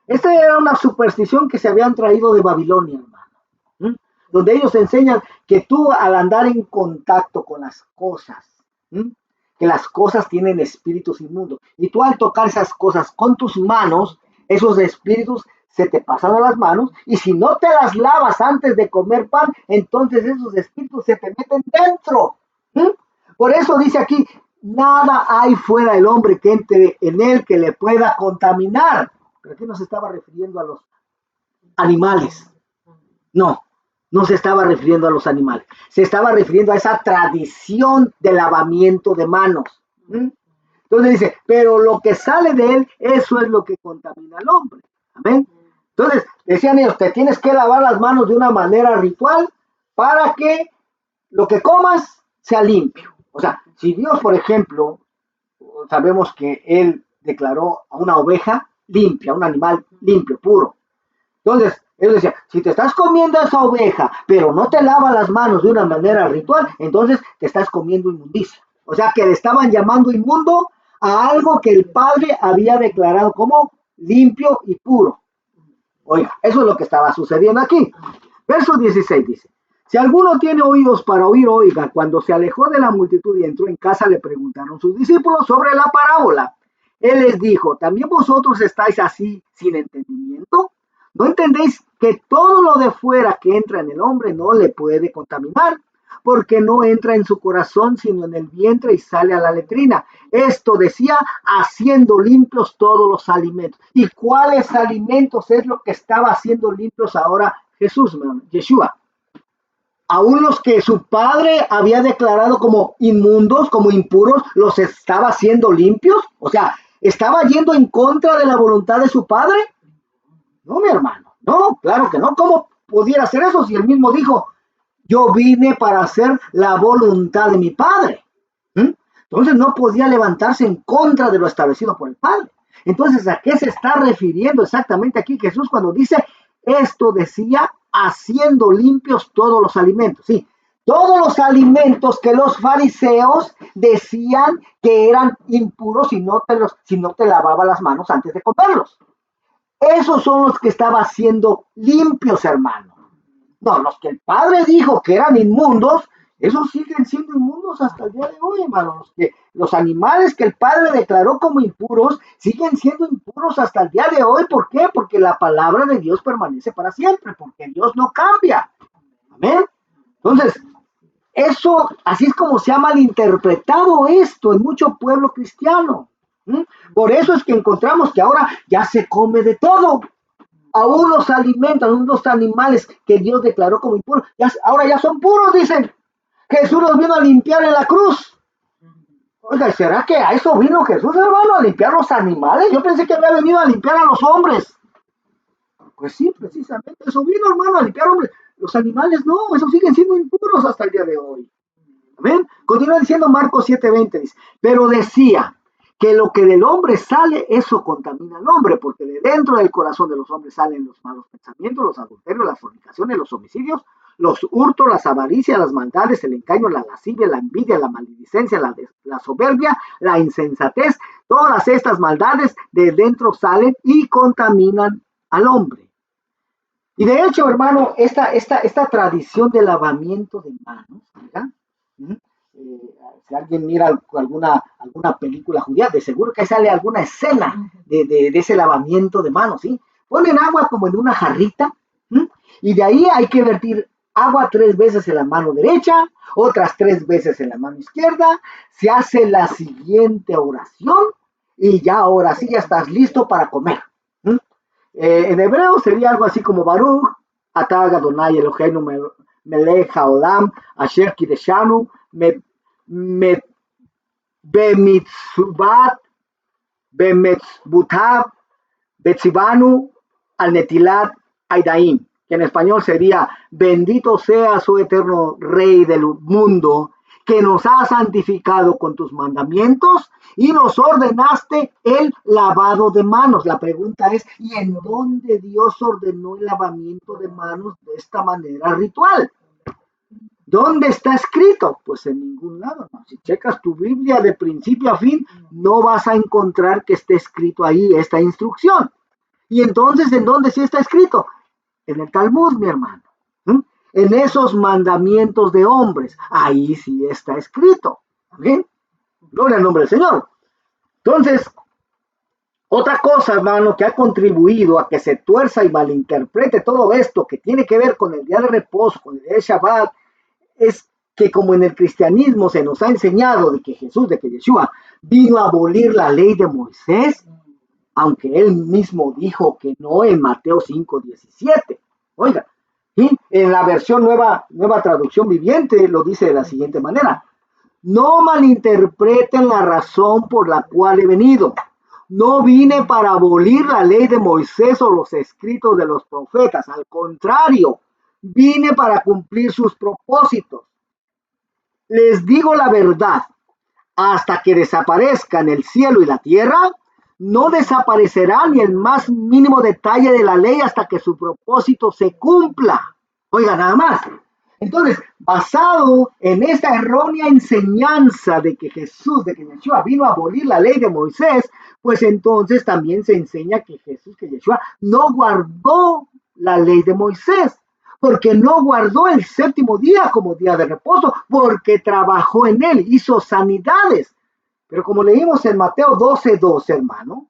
Esta era una superstición que se habían traído de Babilonia, hermano, donde ellos enseñan que tú al andar en contacto con las cosas, que las cosas tienen espíritus inmundos, y tú al tocar esas cosas con tus manos, esos espíritus se te pasan a las manos, y si no te las lavas antes de comer pan, entonces esos espíritus se te meten dentro. Por eso dice aquí, nada hay fuera del hombre que entre en él que le pueda contaminar. Pero aquí no se estaba refiriendo a los animales. No se estaba refiriendo a los animales. Se estaba refiriendo a esa tradición de lavamiento de manos. Entonces Entonces dice, pero lo que sale de él, eso es lo que contamina al hombre. Amén. Entonces, decían ellos, te tienes que lavar las manos de una manera ritual para que lo que comas sea limpio. O sea, si Dios, por ejemplo, sabemos que Él declaró a una oveja limpia, un animal limpio, puro. Entonces, Él decía, si te estás comiendo esa oveja, pero no te lavas las manos de una manera ritual, entonces te estás comiendo inmundicia. O sea, que le estaban llamando inmundo a algo que el Padre había declarado como limpio y puro. Oiga, eso es lo que estaba sucediendo aquí. Verso 16 dice, si alguno tiene oídos para oír, oiga, cuando se alejó de la multitud y entró en casa, le preguntaron sus discípulos sobre la parábola. Él les dijo, ¿también vosotros estáis así sin entendimiento? ¿No entendéis que todo lo de fuera que entra en el hombre no le puede contaminar? Porque no entra en su corazón, sino en el vientre y sale a la letrina. Esto decía, haciendo limpios todos los alimentos. ¿Y cuáles alimentos es lo que estaba haciendo limpios ahora Jesús, Yeshua? Aún los que su padre había declarado como inmundos, como impuros, los estaba haciendo limpios. O sea, ¿estaba yendo en contra de la voluntad de su padre? No, mi hermano. No, claro que no. ¿Cómo pudiera hacer eso si él mismo dijo, yo vine para hacer la voluntad de mi padre? Entonces no podía levantarse en contra de lo establecido por el Padre. Entonces, ¿a qué se está refiriendo exactamente aquí Jesús cuando dice, esto decía, haciendo limpios todos los alimentos? Sí, todos los alimentos que los fariseos decían que eran impuros si no te lavaba las manos antes de comerlos. Esos son los que estaba haciendo limpios, hermano. No, los que el Padre dijo que eran inmundos, esos siguen siendo inmundos hasta el día de hoy, hermanos. Los animales que el Padre declaró como impuros siguen siendo impuros hasta el día de hoy. ¿Por qué? Porque la palabra de Dios permanece para siempre, porque Dios no cambia. Amén. Entonces, eso, así es como se ha malinterpretado esto en mucho pueblo cristiano. Por eso es que encontramos que ahora ya se come de todo. Aún los alimentos, aún los animales que Dios declaró como impuros, ahora ya son puros, dicen. Jesús los vino a limpiar en la cruz. Oiga, ¿será que a eso vino Jesús, hermano, a limpiar los animales? Yo pensé que había venido a limpiar a los hombres. Pues sí, precisamente, eso vino, hermano, a limpiar hombres. Los animales no, esos siguen siendo impuros hasta el día de hoy. ¿Amén? Continúa diciendo Marcos 7:20, dice, pero decía que lo que del hombre sale, eso contamina al hombre, porque de dentro del corazón de los hombres salen los malos pensamientos, los adulterios, las fornicaciones, los homicidios, los hurtos, las avaricias, las maldades, el engaño, la lascivia, la envidia, la maledicencia, la soberbia, la insensatez. Todas estas maldades de dentro salen y contaminan al hombre. Y de hecho, hermano, esta tradición de lavamiento de manos, ¿verdad? Si alguien mira alguna película judía, de seguro que ahí sale alguna escena de ese lavamiento de manos, ¿sí? Ponen agua como en una jarrita, y de ahí hay que vertir agua 3 veces en la mano derecha, otras 3 veces en la mano izquierda, se hace la siguiente oración, y ya ahora sí ya estás listo para comer. En hebreo sería algo así como Baruch, Atah Adonai Eloheinu melech haolam, asher kideshanu, bemitzvat, bemitzvutav, betzivanu, al netilat aidaim, que en español sería, bendito seas, oh eterno Rey del mundo, que nos has santificado con tus mandamientos y nos ordenaste el lavado de manos. La pregunta es, ¿y en dónde Dios ordenó el lavamiento de manos de esta manera ritual? ¿Dónde está escrito? Pues en ningún lado. ¿No? Si checas tu Biblia de principio a fin, no vas a encontrar que esté escrito ahí esta instrucción. Y entonces, ¿en dónde sí está escrito? En el Talmud, mi hermano. En esos mandamientos de hombres, ahí sí está escrito. ¿Amén? Gloria al nombre del Señor. Entonces, otra cosa, hermano, que ha contribuido a que se tuerza y malinterprete todo esto que tiene que ver con el día de reposo, con el día de Shabbat, es que como en el cristianismo se nos ha enseñado de que Jesús, de que Yeshua vino a abolir la ley de Moisés, aunque él mismo dijo que no en Mateo 5:17. Oiga, ¿sí? En la versión nueva traducción viviente lo dice de la siguiente manera. No malinterpreten la razón por la cual he venido. No vine para abolir la ley de Moisés o los escritos de los profetas. Al contrario, vine para cumplir sus propósitos. Les digo la verdad, hasta que desaparezcan el cielo y la tierra, no desaparecerá ni el más mínimo detalle de la ley hasta que su propósito se cumpla. Oiga, nada más. Entonces, basado en esta errónea enseñanza de que Yeshua vino a abolir la ley de Moisés, pues entonces también se enseña que Yeshua no guardó la ley de Moisés, porque no guardó el séptimo día como día de reposo, porque trabajó en él, hizo sanidades. Pero como leímos en Mateo 12:12, hermano,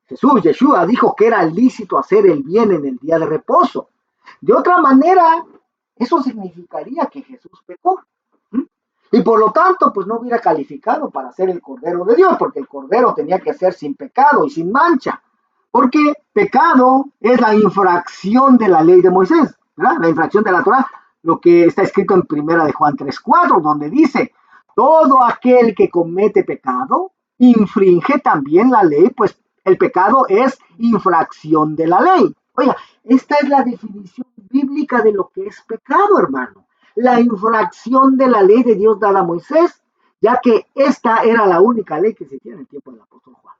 Yeshua dijo que era lícito hacer el bien en el día de reposo. De otra manera, eso significaría que Jesús pecó. Y por lo tanto, pues no hubiera calificado para ser el Cordero de Dios, porque el Cordero tenía que ser sin pecado y sin mancha. Porque pecado es la infracción de la ley de Moisés, ¿verdad? La infracción de la Torah, lo que está escrito en Primera de Juan 3:4, donde dice, todo aquel que comete pecado infringe también la ley, pues el pecado es infracción de la ley. Oiga, esta es la definición bíblica de lo que es pecado, hermano. La infracción de la ley de Dios dada a Moisés, ya que esta era la única ley que se tiene en el tiempo del apóstol Juan.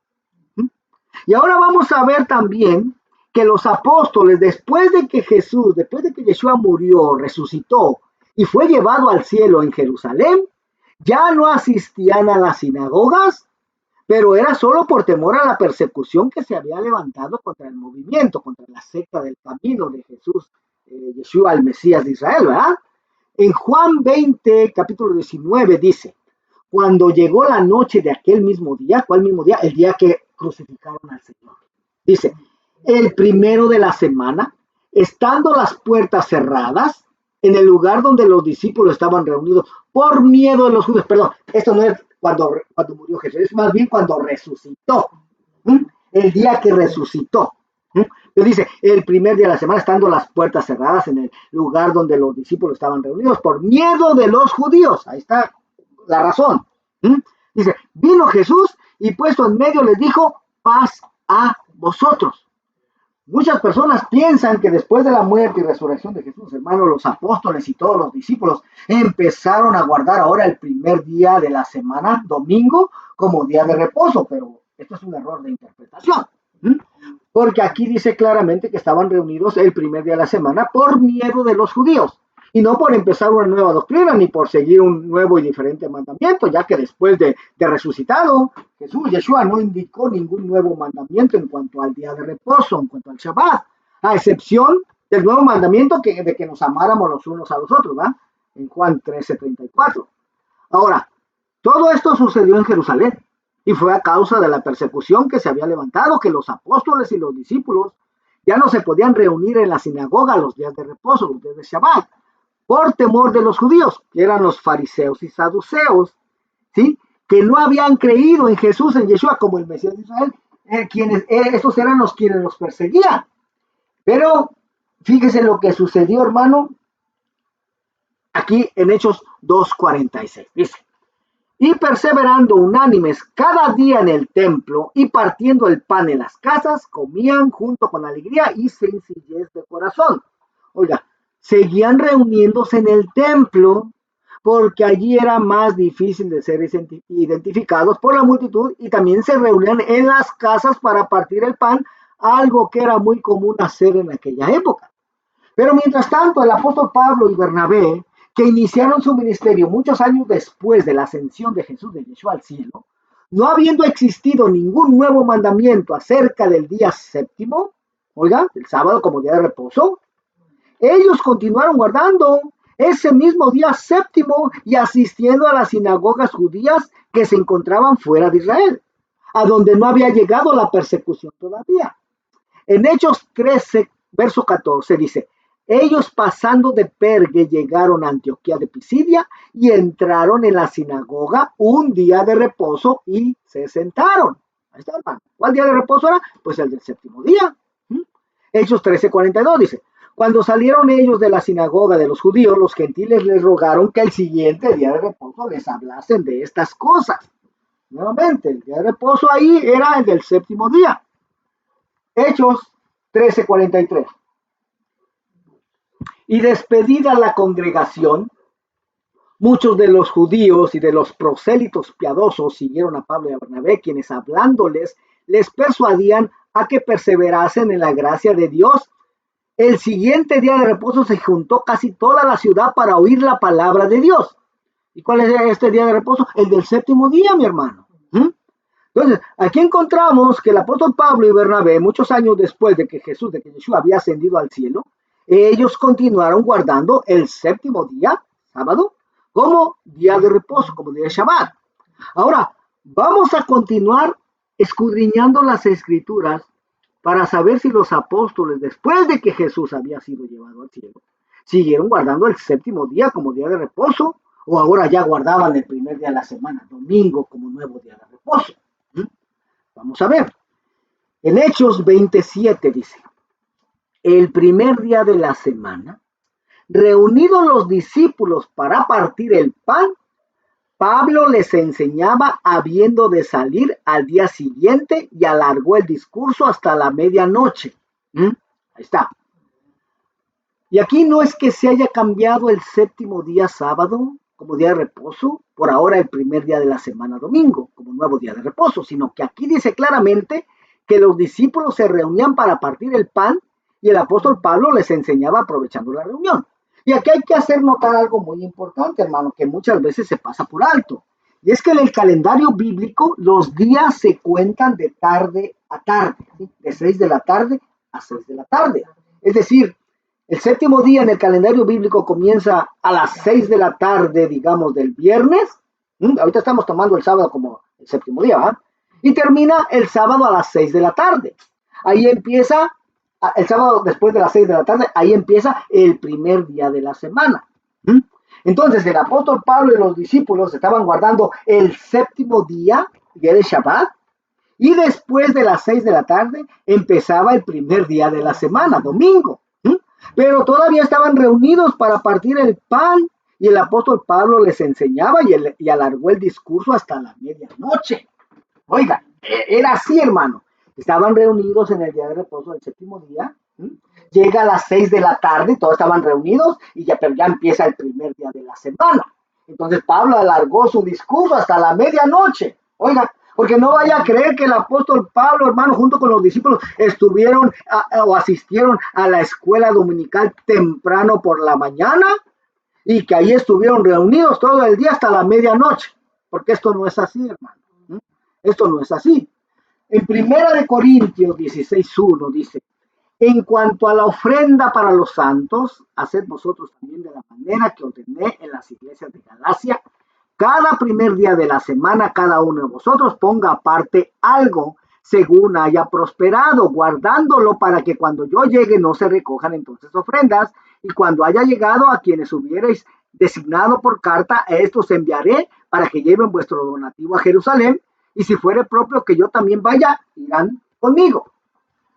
Y ahora vamos a ver también que los apóstoles, después de que Yeshua murió, resucitó y fue llevado al cielo en Jerusalén, ya no asistían a las sinagogas, pero era solo por temor a la persecución que se había levantado contra el movimiento, contra la secta del camino de Jesús, Yeshua, el Mesías de Israel, ¿verdad? En Juan 20, capítulo 19, dice, cuando llegó la noche de aquel mismo día, ¿cuál mismo día? El día que crucificaron al Señor. Dice, el primero de la semana, estando las puertas cerradas, en el lugar donde los discípulos estaban reunidos, por miedo de los judíos. Perdón, esto no es cuando murió Jesús, es más bien cuando resucitó. El día que resucitó. Pero dice, el primer día de la semana, estando las puertas cerradas en el lugar donde los discípulos estaban reunidos, por miedo de los judíos. Ahí está la razón. Dice, vino Jesús y puesto en medio les dijo, paz a vosotros. Muchas personas piensan que después de la muerte y resurrección de Jesús, hermano, los apóstoles y todos los discípulos empezaron a guardar ahora el primer día de la semana, domingo, como día de reposo, pero esto es un error de interpretación. Porque aquí dice claramente que estaban reunidos el primer día de la semana por miedo de los judíos. Y no por empezar una nueva doctrina, ni por seguir un nuevo y diferente mandamiento, ya que después de resucitado, Yeshua no indicó ningún nuevo mandamiento en cuanto al día de reposo, en cuanto al Shabbat, a excepción del nuevo mandamiento de que nos amáramos los unos a los otros, ¿va? En Juan 13:34. Ahora, todo esto sucedió en Jerusalén y fue a causa de la persecución que se había levantado, que los apóstoles y los discípulos ya no se podían reunir en la sinagoga los días de reposo, los días de Shabbat, por temor de los judíos, que eran los fariseos y saduceos, ¿sí? Que no habían creído en Jesús, en Yeshua, como el Mesías de Israel, estos eran quienes los perseguían. Pero fíjese lo que sucedió, hermano, aquí en Hechos 2:46. Dice, y perseverando unánimes cada día en el templo y partiendo el pan en las casas, comían junto con alegría y sencillez de corazón. Oiga, seguían reuniéndose en el templo porque allí era más difícil de ser identificados por la multitud y también se reunían en las casas para partir el pan, algo que era muy común hacer en aquella época. Pero mientras tanto, el apóstol Pablo y Bernabé, que iniciaron su ministerio muchos años después de la ascensión de Jesús de Yeshua al cielo, no habiendo existido ningún nuevo mandamiento acerca del día séptimo, oiga, el sábado como día de reposo, ellos continuaron guardando ese mismo día séptimo y asistiendo a las sinagogas judías que se encontraban fuera de Israel, a donde no había llegado la persecución todavía. En Hechos 13, verso 14 dice, ellos pasando de Perge llegaron a Antioquía de Pisidia y entraron en la sinagoga un día de reposo y se sentaron. Ahí está, hermano. ¿Cuál día de reposo era? Pues el del séptimo día. Hechos 13:42 dice, Cuando salieron ellos de la sinagoga de los judíos, los gentiles les rogaron que el siguiente día de reposo les hablasen de estas cosas. Nuevamente, el día de reposo ahí era el del séptimo día. Hechos 13:43. Y despedida la congregación, muchos de los judíos y de los prosélitos piadosos siguieron a Pablo y a Bernabé, quienes hablándoles les persuadían a que perseverasen en la gracia de Dios. El siguiente día de reposo se juntó casi toda la ciudad para oír la palabra de Dios. ¿Y cuál es este día de reposo? El del séptimo día, mi hermano. Entonces, aquí encontramos que el apóstol Pablo y Bernabé, muchos años después de que Yeshua había ascendido al cielo, ellos continuaron guardando el séptimo día, sábado, como día de reposo, como día de Shabbat. Ahora, vamos a continuar escudriñando las escrituras para saber si los apóstoles, después de que Jesús había sido llevado al cielo, siguieron guardando el séptimo día como día de reposo, o ahora ya guardaban el primer día de la semana, domingo, como nuevo día de reposo. Vamos a ver. En Hechos 27 dice, el primer día de la semana, reunidos los discípulos para partir el pan, Pablo les enseñaba habiendo de salir al día siguiente y alargó el discurso hasta la medianoche. Ahí está. Y aquí no es que se haya cambiado el séptimo día sábado como día de reposo, por ahora el primer día de la semana domingo, como nuevo día de reposo, sino que aquí dice claramente que los discípulos se reunían para partir el pan y el apóstol Pablo les enseñaba aprovechando la reunión. Y aquí hay que hacer notar algo muy importante, hermano, que muchas veces se pasa por alto. Y es que en el calendario bíblico los días se cuentan de tarde a tarde, ¿sí? De 6 de la tarde a 6 de la tarde. Es decir, el séptimo día en el calendario bíblico comienza a las 6 de la tarde, digamos, del viernes. Ahorita estamos tomando el sábado como el séptimo día, ¿verdad? Y termina el sábado a las 6 de la tarde. Ahí empieza, el sábado después de las 6 de la tarde, ahí empieza el primer día de la semana. Entonces el apóstol Pablo y los discípulos estaban guardando el séptimo día de Shabbat, y después de las 6 de la tarde empezaba el primer día de la semana, domingo. Pero todavía estaban reunidos para partir el pan, y el apóstol Pablo les enseñaba y alargó el discurso hasta la medianoche. Oiga, era así, hermano. Estaban reunidos en el día de reposo del séptimo día. Llega a las 6 de la tarde, todos estaban reunidos, pero ya empieza el primer día de la semana. Entonces Pablo alargó su discurso hasta la medianoche. Oiga, porque no vaya a creer que el apóstol Pablo, hermano, junto con los discípulos, estuvieron o asistieron a la escuela dominical temprano por la mañana y que ahí estuvieron reunidos todo el día hasta la medianoche. Porque esto no es así, hermano. Esto no es así. En 1 Corintios 16:1 dice, en cuanto a la ofrenda para los santos, haced vosotros también de la manera que ordené en las iglesias de Galacia. Cada primer día de la semana, cada uno de vosotros ponga aparte algo según haya prosperado, guardándolo para que cuando yo llegue no se recojan entonces ofrendas, y cuando haya llegado a quienes hubierais designado por carta, a estos enviaré para que lleven vuestro donativo a Jerusalén, y si fuere propio que yo también vaya, irán conmigo.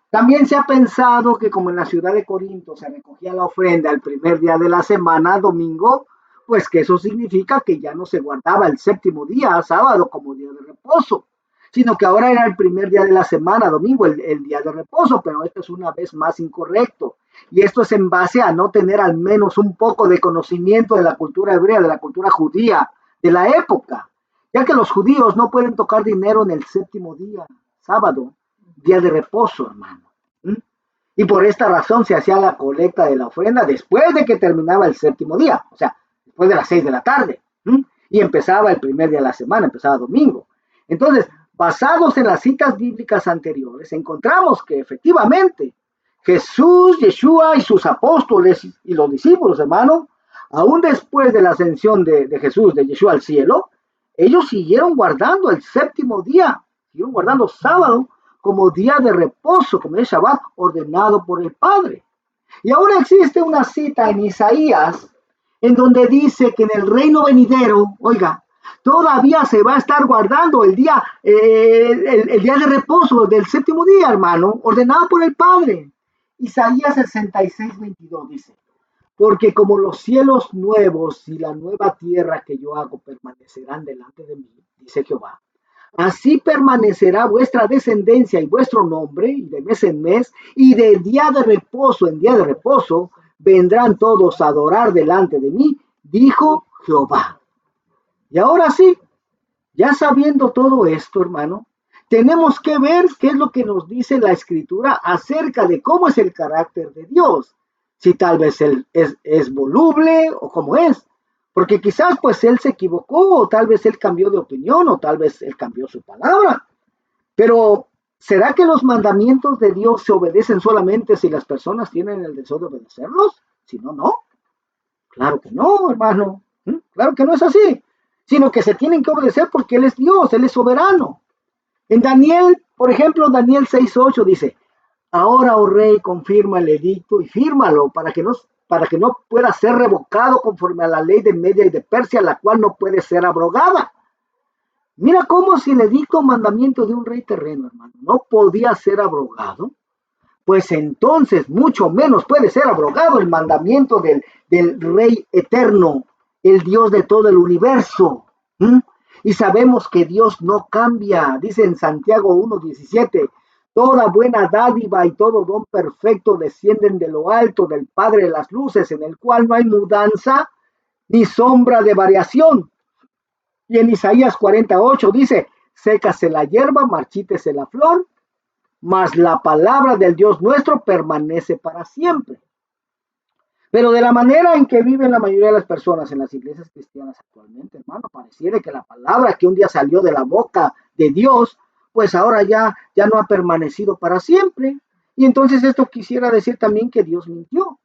También se ha pensado que como en la ciudad de Corinto se recogía la ofrenda el primer día de la semana, domingo, pues que eso significa que ya no se guardaba el séptimo día, sábado, como día de reposo, sino que ahora era el primer día de la semana, domingo, el día de reposo, pero esto es una vez más incorrecto. Y esto es en base a no tener al menos un poco de conocimiento de la cultura hebrea, de la cultura judía de la época, ya que los judíos no pueden tocar dinero en el séptimo día, sábado, día de reposo, hermano. Y por esta razón se hacía la colecta de la ofrenda después de que terminaba el séptimo día, o sea, después de las 6 de la tarde, y empezaba el primer día de la semana, empezaba domingo. Entonces, basados en las citas bíblicas anteriores, encontramos que efectivamente Jesús, Yeshua y sus apóstoles y los discípulos, hermano, aún después de la ascensión de Jesús, de Yeshua al cielo, ellos siguieron guardando el séptimo día, siguieron guardando sábado como día de reposo, como el Shabbat ordenado por el Padre. Y ahora existe una cita en Isaías en donde dice que en el reino venidero, oiga, todavía se va a estar guardando el día de reposo del séptimo día, hermano, ordenado por el Padre. Isaías 66:22 dice, porque como los cielos nuevos y la nueva tierra que yo hago permanecerán delante de mí, dice Jehová, así permanecerá vuestra descendencia y vuestro nombre, y de mes en mes, y de día de reposo en día de reposo, vendrán todos a adorar delante de mí, dijo Jehová. Y ahora sí, ya sabiendo todo esto, hermano, tenemos que ver qué es lo que nos dice la Escritura acerca de cómo es el carácter de Dios. Si tal vez él es voluble o cómo es. Porque quizás pues él se equivocó o tal vez él cambió de opinión o tal vez él cambió su palabra. Pero ¿será que los mandamientos de Dios se obedecen solamente si las personas tienen el deseo de obedecerlos? Si no, no. Claro que no, hermano. Claro que no es así. Sino que se tienen que obedecer porque Él es Dios, Él es soberano. En Daniel, por ejemplo, Daniel 6:8 dice, ahora, oh rey, confirma el edicto y fírmalo para que no pueda ser revocado conforme a la ley de Media y de Persia, la cual no puede ser abrogada. Mira cómo si el edicto o mandamiento de un rey terreno, hermano, no podía ser abrogado, pues entonces mucho menos puede ser abrogado el mandamiento del Rey eterno, el Dios de todo el universo. Y sabemos que Dios no cambia, dice en Santiago 1:17, toda buena dádiva y todo don perfecto descienden de lo alto del Padre de las luces, en el cual no hay mudanza ni sombra de variación. Y en Isaías 48 dice, sécase la hierba, marchítese la flor, mas la palabra del Dios nuestro permanece para siempre. Pero de la manera en que viven la mayoría de las personas en las iglesias cristianas actualmente, hermano, pareciera que la palabra que un día salió de la boca de Dios, pues ahora ya no ha permanecido para siempre. Y entonces esto quisiera decir también que Dios mintió.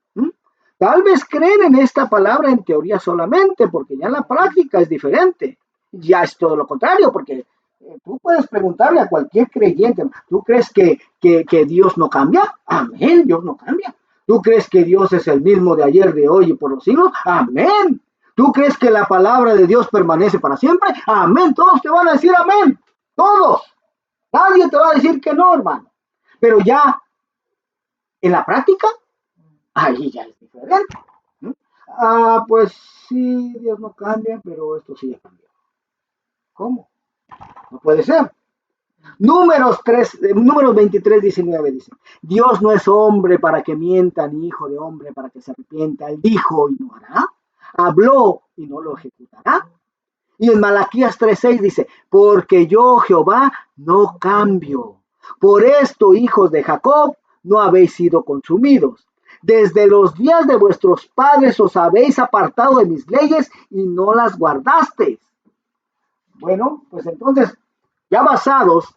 Tal vez creen en esta palabra en teoría solamente, porque ya en la práctica es diferente. Ya es todo lo contrario, porque tú puedes preguntarle a cualquier creyente, ¿tú crees que Dios no cambia? Amén, Dios no cambia. ¿Tú crees que Dios es el mismo de ayer, de hoy y por los siglos? Amén. ¿Tú crees que la palabra de Dios permanece para siempre? Amén. Todos te van a decir amén. Todos. Nadie te va a decir que no, hermano. Pero ya en la práctica, ahí ya es diferente. Pues sí, Dios no cambia, pero esto sí ya cambió. ¿Cómo? No puede ser. Números 23:19 dice, Dios no es hombre para que mienta, ni hijo de hombre para que se arrepienta. Él dijo y no hará, habló y no lo ejecutará. Y en Malaquías 3:6 dice, porque yo, Jehová, no cambio. Por esto, hijos de Jacob, no habéis sido consumidos. Desde los días de vuestros padres os habéis apartado de mis leyes y no las guardasteis. Bueno, pues entonces, ya basados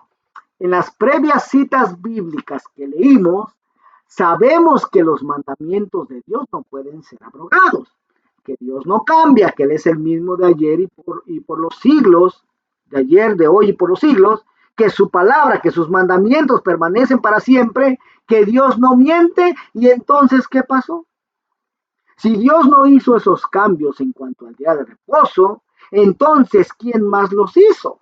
en las previas citas bíblicas que leímos, sabemos que los mandamientos de Dios no pueden ser abrogados, que Dios no cambia, que Él es el mismo de ayer y por los siglos, de ayer, de hoy y por los siglos, que su palabra, que sus mandamientos permanecen para siempre, que Dios no miente. Y entonces, ¿qué pasó? Si Dios no hizo esos cambios en cuanto al día de reposo, entonces, ¿quién más los hizo?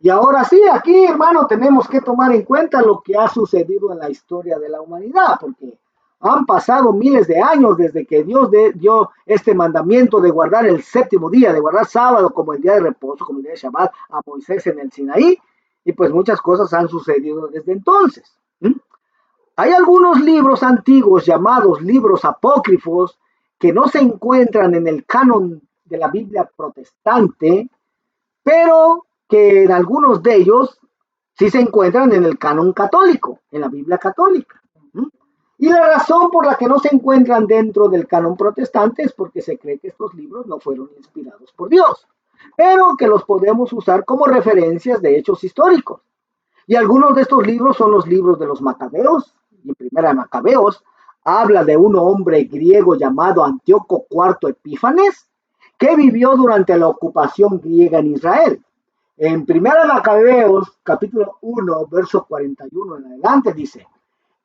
Y ahora sí, aquí, hermano, tenemos que tomar en cuenta lo que ha sucedido en la historia de la humanidad, porque han pasado miles de años desde que Dios dio este mandamiento de guardar el séptimo día, de guardar sábado como el día de reposo, como el día de Shabbat, a Moisés en el Sinaí, y pues muchas cosas han sucedido desde entonces. Hay algunos libros antiguos llamados libros apócrifos que no se encuentran en el canon de la Biblia protestante, pero que en algunos de ellos sí se encuentran en el canon católico, en la Biblia católica. Y la razón por la que no se encuentran dentro del canon protestante es porque se cree que estos libros no fueron inspirados por Dios, pero que los podemos usar como referencias de hechos históricos. Y algunos de estos libros son los libros de los Macabeos, y en Primera de Macabeos habla de un hombre griego llamado Antíoco IV Epífanes, que vivió durante la ocupación griega en Israel. En Primera de Macabeos, capítulo 1, verso 41 en adelante, dice,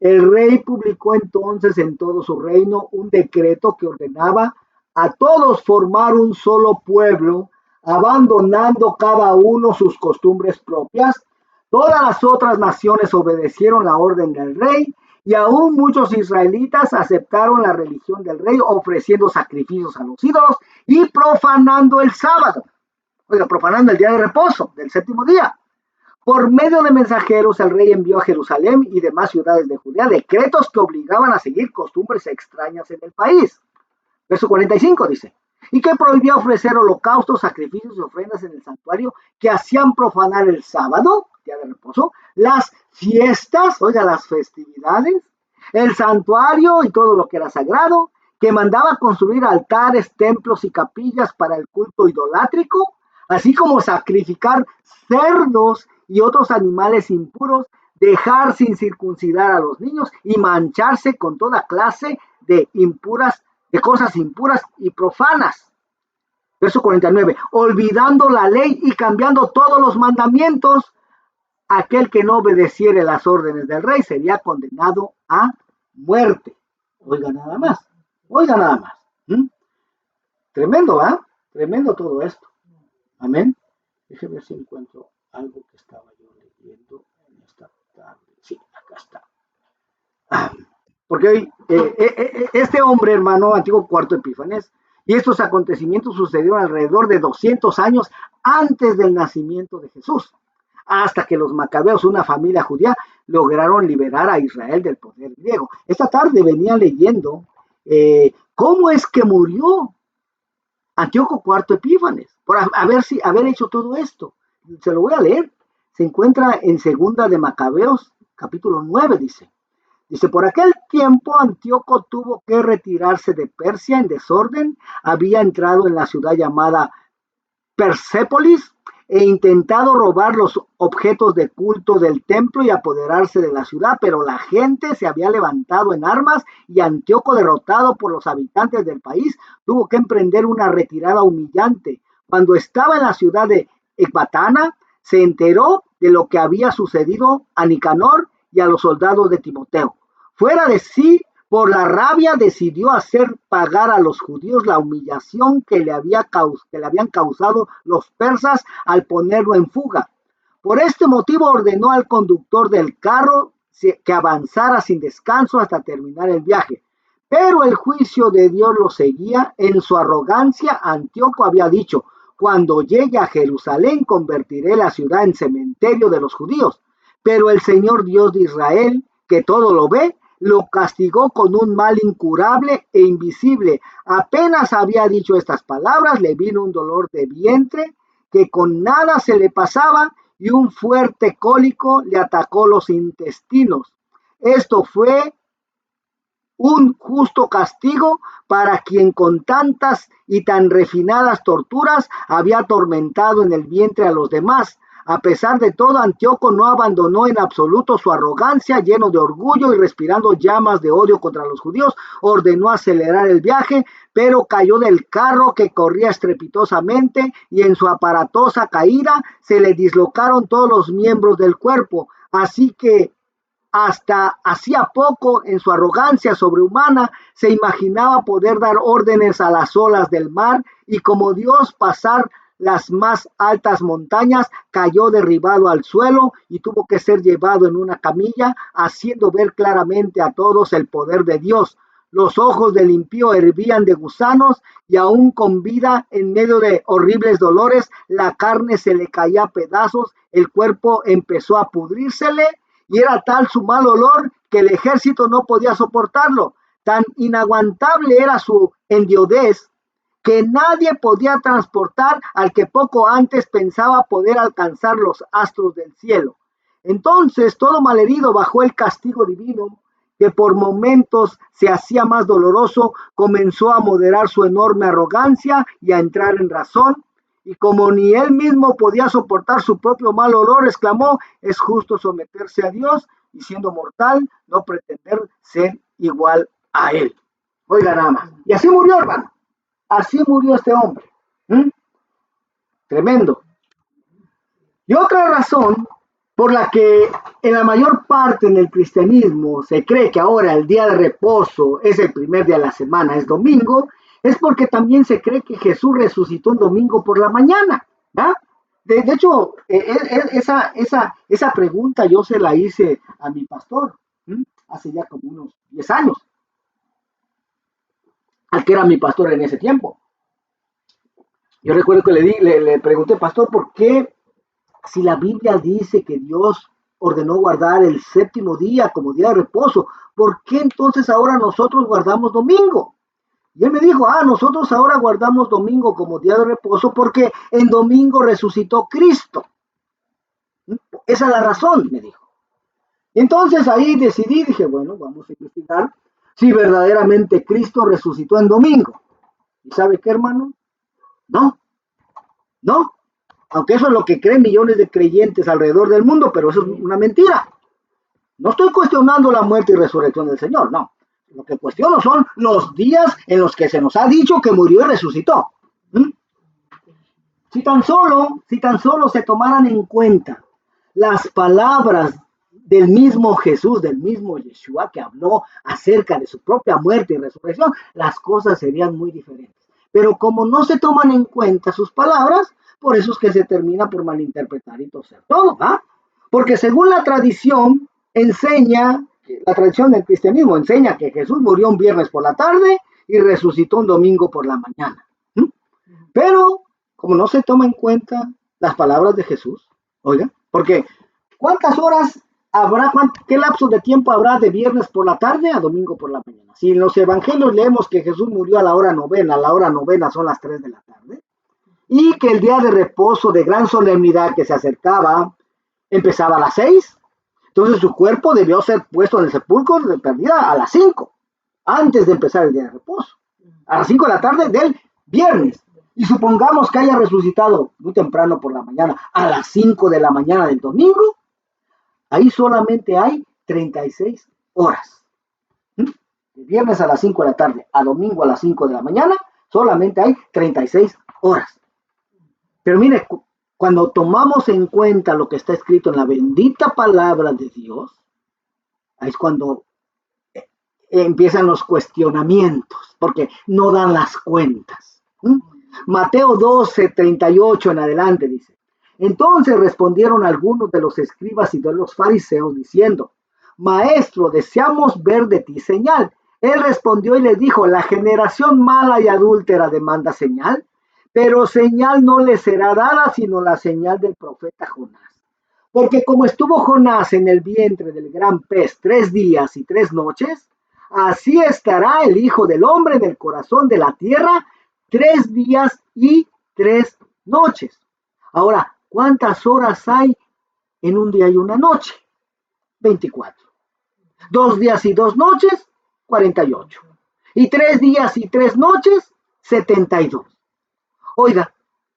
el rey publicó entonces en todo su reino un decreto que ordenaba a todos formar un solo pueblo, abandonando cada uno sus costumbres propias. Todas las otras naciones obedecieron la orden del rey Y aún muchos israelitas aceptaron la religión del rey, ofreciendo sacrificios a los ídolos y profanando el sábado. Oiga, profanando el día de reposo del séptimo día. Por medio de mensajeros, el rey envió a Jerusalén y demás ciudades de Judea decretos que obligaban a seguir costumbres extrañas en el país. Verso 45 dice, y que prohibía ofrecer holocaustos, sacrificios y ofrendas en el santuario que hacían profanar el sábado, día de reposo, las fiestas, oiga, las festividades, el santuario y todo lo que era sagrado, que mandaba construir altares, templos y capillas para el culto idolátrico, así como sacrificar cerdos y otros animales impuros, dejar sin circuncidar a los niños y mancharse con toda clase de cosas impuras y profanas. Verso 49, olvidando la ley y cambiando todos los mandamientos, aquel que no obedeciere las órdenes del rey sería condenado a muerte. Oiga nada más, oiga nada más. Tremendo, ¿va? Tremendo todo esto. Amén. Déjeme ver si encuentro algo que estaba yo leyendo en esta tarde. Sí, acá está. Porque hoy, este hombre, hermano, antiguo cuarto Epífanes, y estos acontecimientos sucedieron alrededor de 200 años antes del nacimiento de Jesús, hasta que los macabeos, una familia judía, lograron liberar a Israel del poder griego. Esta tarde venía leyendo cómo es que murió Antíoco IV Epífanes, por haber hecho todo esto. Se lo voy a leer. Se encuentra en Segunda de Macabeos, capítulo 9, dice. Dice, por aquel tiempo Antíoco tuvo que retirarse de Persia en desorden, había entrado en la ciudad llamada Persépolis e intentado robar los objetos de culto del templo y apoderarse de la ciudad, pero la gente se había levantado en armas y Antíoco, derrotado por los habitantes del país, tuvo que emprender una retirada humillante. Cuando estaba en la ciudad de Ecbatana, se enteró de lo que había sucedido a Nicanor y a los soldados de Timoteo. Fuera de sí, por la rabia, decidió hacer pagar a los judíos la humillación que le habían causado los persas al ponerlo en fuga. Por este motivo ordenó al conductor del carro que avanzara sin descanso hasta terminar el viaje. Pero el juicio de Dios lo seguía. En su arrogancia, Antíoco había dicho, cuando llegue a Jerusalén convertiré la ciudad en cementerio de los judíos. Pero el Señor Dios de Israel, que todo lo ve, lo castigó con un mal incurable e invisible. Apenas había dicho estas palabras, le vino un dolor de vientre que con nada se le pasaba y un fuerte cólico le atacó los intestinos. Esto fue un justo castigo para quien con tantas y tan refinadas torturas había atormentado en el vientre a los demás. A pesar de todo, Antíoco no abandonó en absoluto su arrogancia, lleno de orgullo y respirando llamas de odio contra los judíos, ordenó acelerar el viaje, pero cayó del carro que corría estrepitosamente y en su aparatosa caída se le dislocaron todos los miembros del cuerpo, así que hasta hacía poco, en su arrogancia sobrehumana, se imaginaba poder dar órdenes a las olas del mar y como Dios pasar las más altas montañas, cayó derribado al suelo y tuvo que ser llevado en una camilla, haciendo ver claramente a todos el poder de Dios. Los ojos del impío hervían de gusanos y aún con vida, en medio de horribles dolores, la carne se le caía a pedazos, el cuerpo empezó a pudrírsele y era tal su mal olor que el ejército no podía soportarlo. Tan inaguantable era su endiodez que nadie podía transportar al que poco antes pensaba poder alcanzar los astros del cielo. Entonces, todo malherido bajo el castigo divino, que por momentos se hacía más doloroso, comenzó a moderar su enorme arrogancia y a entrar en razón, y como ni él mismo podía soportar su propio mal olor, exclamó, es justo someterse a Dios y siendo mortal, no pretender ser igual a él. Oiga nada más. Y así murió, hermano. Así murió este hombre. Tremendo. Y otra razón por la que en la mayor parte en el cristianismo se cree que ahora el día de reposo es el primer día de la semana, es domingo, es porque también se cree que Jesús resucitó un domingo por la mañana. ¿Va? De hecho, esa pregunta yo se la hice a mi pastor. hace ya como unos 10 años, al que era mi pastor en ese tiempo. Yo recuerdo que le pregunté, pastor, ¿por qué si la Biblia dice que Dios ordenó guardar el séptimo día como día de reposo, ¿por qué entonces ahora nosotros guardamos domingo? Y él me dijo, nosotros ahora guardamos domingo como día de reposo porque en domingo resucitó Cristo. Esa es la razón, me dijo. Y entonces ahí dije, bueno, vamos a investigar si verdaderamente Cristo resucitó en domingo. ¿Y sabe qué, hermano? No. Aunque eso es lo que creen millones de creyentes alrededor del mundo, pero eso es una mentira. No estoy cuestionando la muerte y resurrección del Señor, no. Lo que cuestiono son los días en los que se nos ha dicho que murió y resucitó. Si tan solo se tomaran en cuenta las palabras del mismo Jesús, del mismo Yeshua, que habló acerca de su propia muerte y resurrección, las cosas serían muy diferentes. Pero como no se toman en cuenta sus palabras, por eso es que se termina por malinterpretar y torcer todo, ¿va? Porque según la tradición enseña, la tradición del cristianismo enseña que Jesús murió un viernes por la tarde y resucitó un domingo por la mañana. Pero como no se toma en cuenta las palabras de Jesús, oiga, porque ¿cuántas horas habrá, qué lapso de tiempo habrá de viernes por la tarde a domingo por la mañana? Si en los evangelios leemos que Jesús murió a la hora novena son las 3 de la tarde, y que el día de reposo de gran solemnidad que se acercaba empezaba a las 6, entonces su cuerpo debió ser puesto en el sepulcro de perdida a las 5, antes de empezar el día de reposo, a las 5 de la tarde del viernes. Y supongamos que haya resucitado muy temprano por la mañana, a las 5 de la mañana del domingo, ahí solamente hay 36 horas. De viernes a las 5 de la tarde a domingo a las 5 de la mañana, solamente hay 36 horas. Pero mire, cuando tomamos en cuenta lo que está escrito en la bendita palabra de Dios, ahí es cuando empiezan los cuestionamientos, porque no dan las cuentas. Mateo 12:38 en adelante dice, entonces respondieron algunos de los escribas y de los fariseos diciendo, Maestro, deseamos ver de ti señal. Él respondió y les dijo, la generación mala y adúltera demanda señal, pero señal no le será dada sino la señal del profeta Jonás. Porque como estuvo Jonás en el vientre del gran pez 3 días y 3 noches, así estará el Hijo del Hombre en el corazón de la tierra 3 días y 3 noches. Ahora, ¿cuántas horas hay en un día y una noche? 24. 2 días y 2 noches, 48. Y 3 días y 3 noches, 72. Oiga,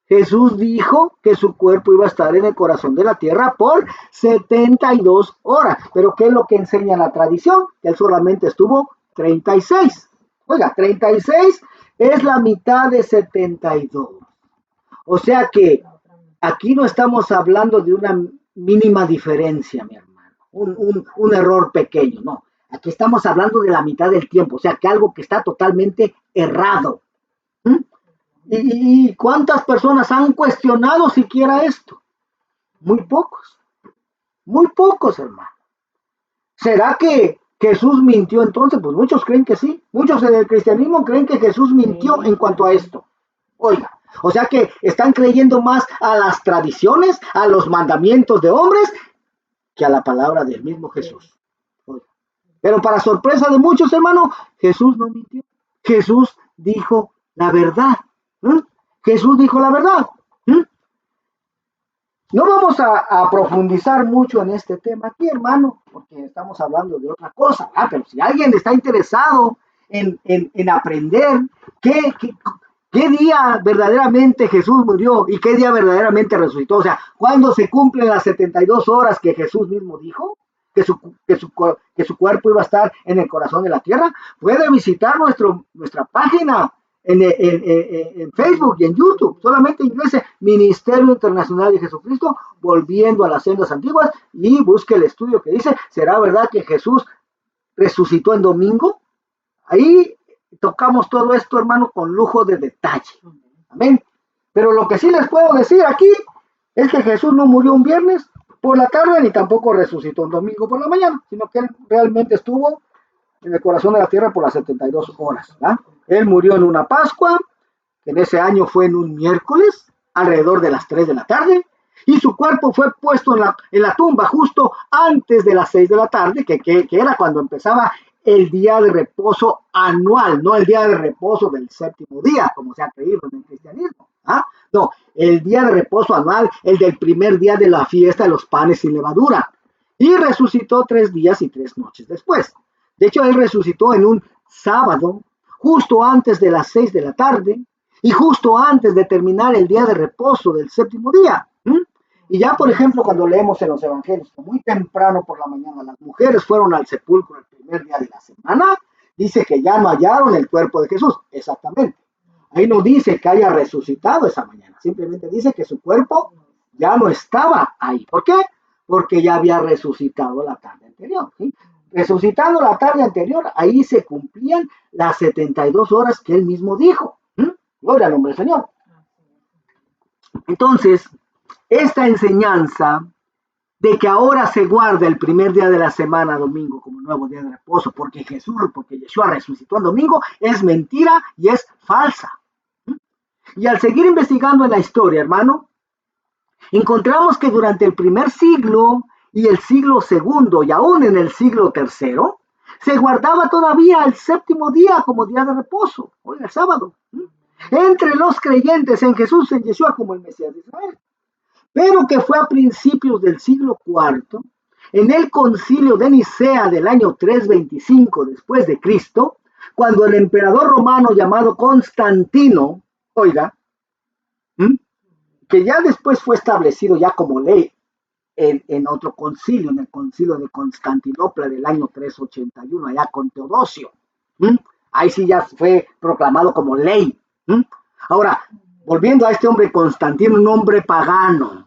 Jesús dijo que su cuerpo iba a estar en el corazón de la tierra por 72 horas. Pero ¿qué es lo que enseña la tradición? Que él solamente estuvo 36. Oiga, 36 es la mitad de 72. O sea que aquí no estamos hablando de una mínima diferencia, mi hermano. Un error pequeño, no. Aquí estamos hablando de la mitad del tiempo. O sea que algo que está totalmente errado. ¿Y cuántas personas han cuestionado siquiera esto? Muy pocos, hermano. ¿Será que Jesús mintió entonces? Pues muchos creen que sí. Muchos en el cristianismo creen que Jesús mintió en cuanto a esto. Oiga, o sea que están creyendo más a las tradiciones, a los mandamientos de hombres, que a la palabra del mismo Jesús. Oiga. Pero para sorpresa de muchos, hermano, Jesús no mintió. Jesús dijo la verdad. Jesús dijo la verdad. No vamos a profundizar mucho en este tema aquí, hermano, porque estamos hablando de otra cosa, ¿verdad? Pero si alguien está interesado en aprender qué día verdaderamente Jesús murió y qué día verdaderamente resucitó, o sea, ¿cuándo se cumplen las 72 horas que Jesús mismo dijo? Que su cuerpo iba a estar en el corazón de la tierra, puede visitar nuestra página en Facebook y en YouTube. Solamente ingrese Ministerio Internacional de Jesucristo, volviendo a las sendas antiguas, y busque el estudio que dice, ¿será verdad que Jesús resucitó en domingo? Ahí tocamos todo esto, hermano, con lujo de detalle. Amén. Pero lo que sí les puedo decir aquí es que Jesús no murió un viernes por la tarde, ni tampoco resucitó un domingo por la mañana, sino que él realmente estuvo en el corazón de la tierra por las 72 horas. ¿verdad? Él murió en una Pascua, que en ese año fue en un miércoles, alrededor de las 3 de la tarde, y su cuerpo fue puesto en la tumba justo antes de las 6 de la tarde, que era cuando empezaba el día de reposo anual, no el día de reposo del séptimo día, como se ha creído en el cristianismo. ¿ah? No, el día de reposo anual, el del primer día de la fiesta de los panes sin levadura. Y resucitó 3 días y 3 noches después. De hecho, él resucitó en un sábado, justo antes de las 6 de la tarde, y justo antes de terminar el día de reposo del séptimo día. Y ya, por ejemplo, cuando leemos en los evangelios, muy temprano por la mañana, las mujeres fueron al sepulcro el primer día de la semana, dice que ya no hallaron el cuerpo de Jesús. Exactamente. Ahí no dice que haya resucitado esa mañana, simplemente dice que su cuerpo ya no estaba ahí. ¿Por qué? Porque ya había resucitado la tarde anterior. ¿sí? Resucitando la tarde anterior, ahí se cumplían las 72 horas que él mismo dijo. Gloria al nombre del Señor. Entonces, esta enseñanza de que ahora se guarda el primer día de la semana, domingo, como nuevo día de reposo, porque Yeshua resucitó el domingo, es mentira y es falsa. Y al seguir investigando en la historia, hermano, encontramos que durante el primer siglo y el siglo segundo y aún en el siglo tercero, se guardaba todavía el séptimo día como día de reposo, hoy el sábado, entre los creyentes en Jesús, en Yeshua como el Mesías de Israel. Pero que fue a principios del siglo IV, en el concilio de Nicea del año 325 después de Cristo, cuando el emperador romano llamado Constantino, oiga, que ya después fue establecido ya como ley en otro concilio, en el concilio de Constantinopla del año 381, allá con Teodosio. Ahí sí ya fue proclamado como ley. Ahora, volviendo a este hombre Constantino, un hombre pagano,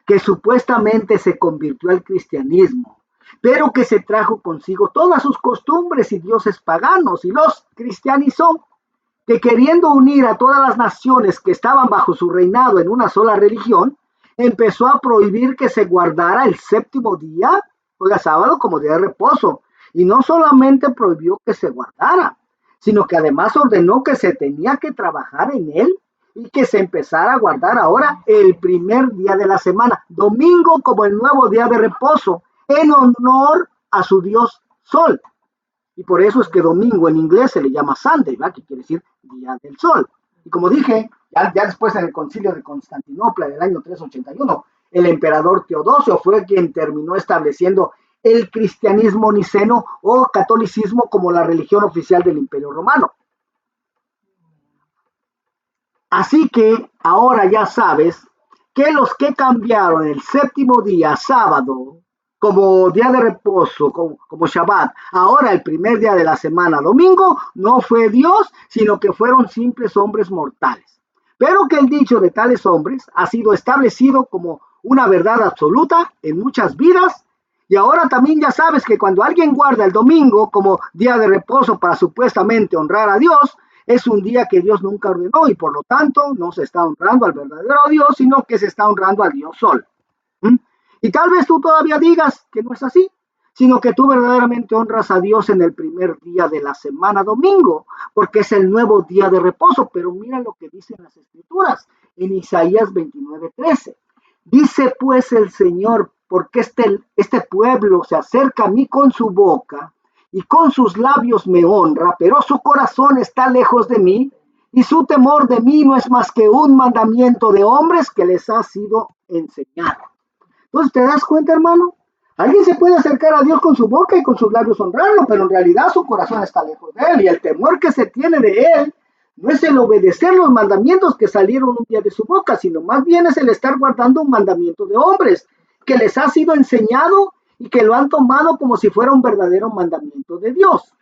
que supuestamente se convirtió al cristianismo, pero que se trajo consigo todas sus costumbres y dioses paganos y los cristianizó, que queriendo unir a todas las naciones que estaban bajo su reinado en una sola religión, empezó a prohibir que se guardara el séptimo día, oiga, sábado, como día de reposo. Y no solamente prohibió que se guardara, sino que además ordenó que se tenía que trabajar en él y que se empezara a guardar ahora el primer día de la semana, domingo como el nuevo día de reposo, en honor a su dios Sol. Y por eso es que domingo en inglés se le llama Sunday, ¿verdad? Que quiere decir día del sol. Y como dije, ya después en el concilio de Constantinopla del año 381, el emperador Teodosio fue quien terminó estableciendo el cristianismo niceno o catolicismo como la religión oficial del Imperio Romano. Así que ahora ya sabes que los que cambiaron el séptimo día, sábado, como día de reposo, como Shabbat, ahora el primer día de la semana, domingo, no fue Dios, sino que fueron simples hombres mortales. Pero que el dicho de tales hombres ha sido establecido como una verdad absoluta en muchas vidas. Y ahora también ya sabes que cuando alguien guarda el domingo como día de reposo para supuestamente honrar a Dios, es un día que Dios nunca ordenó y por lo tanto no se está honrando al verdadero Dios, sino que se está honrando al Dios Sol. Y tal vez tú todavía digas que no es así, sino que tú verdaderamente honras a Dios en el primer día de la semana, domingo, porque es el nuevo día de reposo. Pero mira lo que dicen las Escrituras en Isaías 29:13. Dice pues el Señor, porque este pueblo se acerca a mí con su boca y con sus labios me honra, pero su corazón está lejos de mí y su temor de mí no es más que un mandamiento de hombres que les ha sido enseñado. Entonces, ¿te das cuenta, hermano? Alguien se puede acercar a Dios con su boca y con sus labios honrarlo, pero en realidad su corazón está lejos de él y el temor que se tiene de él no es el obedecer los mandamientos que salieron un día de su boca, sino más bien es el estar guardando un mandamiento de hombres que les ha sido enseñado y que lo han tomado como si fuera un verdadero mandamiento de Dios.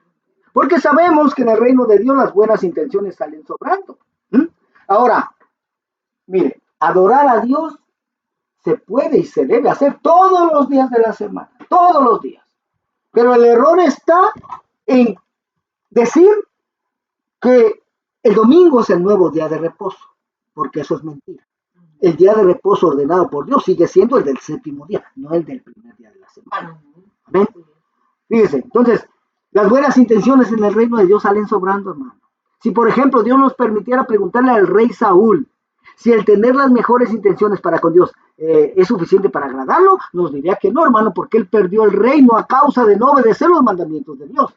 Porque sabemos que en el reino de Dios las buenas intenciones salen sobrando. Ahora, mire, adorar a Dios se puede y se debe hacer todos los días de la semana, todos los días. Pero el error está en decir que el domingo es el nuevo día de reposo, porque eso es mentira. el día de reposo ordenado por Dios sigue siendo el del séptimo día, no el del primer día de la semana. ¿Ven? Fíjese, entonces, las buenas intenciones en el reino de Dios salen sobrando, hermano. Si, por ejemplo, Dios nos permitiera preguntarle al rey Saúl si el tener las mejores intenciones para con Dios es suficiente para agradarlo, nos diría que no, hermano, porque él perdió el reino a causa de no obedecer los mandamientos de Dios.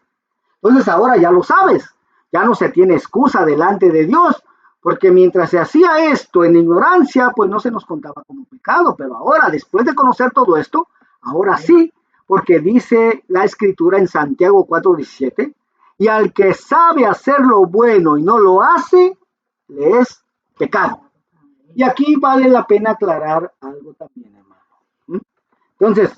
Entonces ahora ya lo sabes, ya no se tiene excusa delante de Dios, porque mientras se hacía esto en ignorancia, pues no se nos contaba como pecado, pero ahora, después de conocer todo esto, ahora sí, porque dice la Escritura en Santiago 4:17, y al que sabe hacer lo bueno y no lo hace, le es pecado. Y aquí vale la pena aclarar algo también, hermano. Entonces,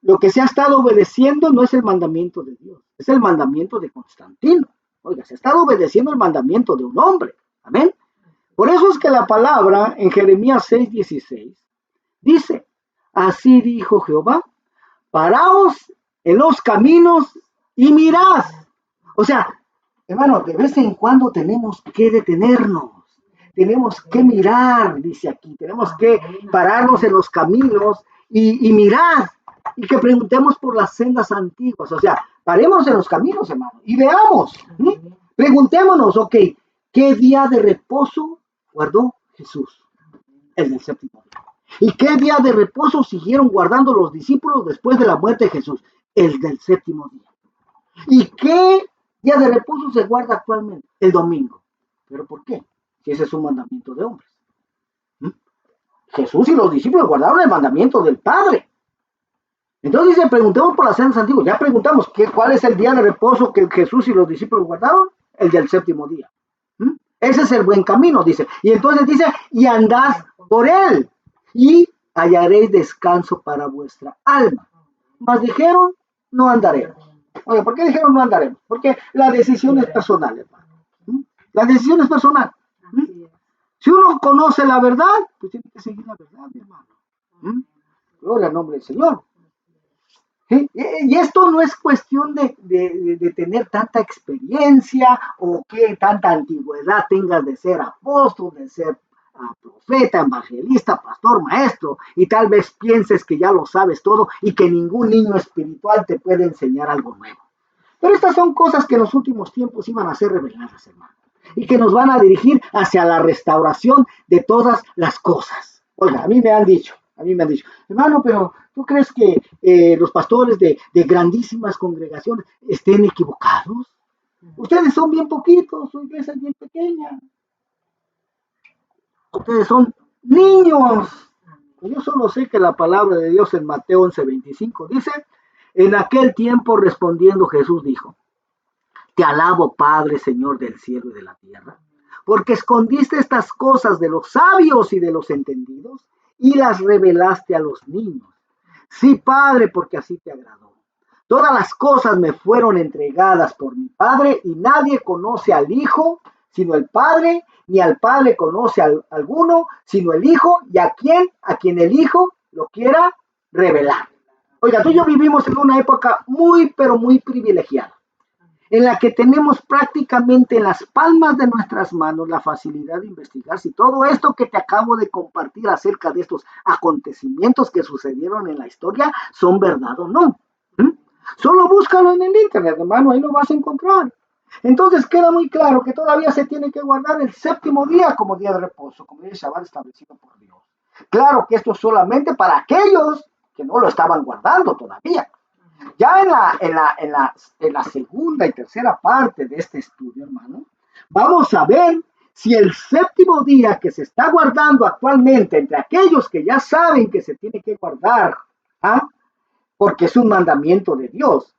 lo que se ha estado obedeciendo no es el mandamiento de Dios, es el mandamiento de Constantino. Oiga, se ha estado obedeciendo el mandamiento de un hombre. Amén. Por eso es que la palabra en Jeremías 6:16 dice, así dijo Jehová, paraos en los caminos y mirad. O sea, hermano, de vez en cuando tenemos que detenernos. Tenemos que mirar, dice aquí, tenemos que pararnos en los caminos y mirar, y que preguntemos por las sendas antiguas, o sea, paremos en los caminos, hermano, y veamos, preguntémonos, ok, ¿qué día de reposo guardó Jesús? El del séptimo día. ¿Y qué día de reposo siguieron guardando los discípulos después de la muerte de Jesús? El del séptimo día. ¿Y qué día de reposo se guarda actualmente? El domingo. ¿Pero por qué? Si ese es un mandamiento de hombres. Jesús y los discípulos guardaron el mandamiento del Padre. Entonces dice, preguntemos por las sendas antiguas. Ya preguntamos, ¿cuál es el día de reposo que Jesús y los discípulos guardaron? El del séptimo día. Ese es el buen camino, dice. Y entonces dice, y andad por él, y hallaréis descanso para vuestra alma. Mas dijeron, no andaremos. Oye, ¿por qué dijeron no andaremos? Porque la decisión es personal, hermano. La decisión es personal. Si uno conoce la verdad, pues tiene que seguir la verdad, mi hermano. Gloria al nombre del Señor. ¿Sí? Y esto no es cuestión de tener tanta experiencia o que tanta antigüedad tengas de ser apóstol, de ser profeta, evangelista, pastor, maestro, y tal vez pienses que ya lo sabes todo y que ningún niño espiritual te puede enseñar algo nuevo. Pero estas son cosas que en los últimos tiempos iban a ser reveladas, hermano, y que nos van a dirigir hacia la restauración de todas las cosas. Oiga, a mí me han dicho, hermano, pero ¿tú crees que los pastores de grandísimas congregaciones estén equivocados? Ustedes son bien poquitos, su iglesia es bien pequeña. Ustedes son niños. Yo solo sé que la palabra de Dios en Mateo 11:25 dice, en aquel tiempo respondiendo Jesús dijo, te alabo, Padre, Señor del cielo y de la tierra, porque escondiste estas cosas de los sabios y de los entendidos y las revelaste a los niños. Sí, Padre, porque así te agradó. Todas las cosas me fueron entregadas por mi Padre y nadie conoce al Hijo sino el Padre, ni al Padre conoce a alguno sino el Hijo y a quien el Hijo lo quiera revelar. Oiga, tú y yo vivimos en una época muy, pero muy privilegiada, en la que tenemos prácticamente en las palmas de nuestras manos la facilidad de investigar si todo esto que te acabo de compartir acerca de estos acontecimientos que sucedieron en la historia son verdad o no. Solo búscalo en el internet, hermano, ahí lo vas a encontrar. Entonces queda muy claro que todavía se tiene que guardar el séptimo día como día de reposo, como día de Shabbat establecido por Dios. Claro que esto es solamente para aquellos que no lo estaban guardando todavía. Ya en la segunda y tercera parte de este estudio, hermano, vamos a ver si el séptimo día que se está guardando actualmente entre aquellos que ya saben que se tiene que guardar, porque es un mandamiento de Dios,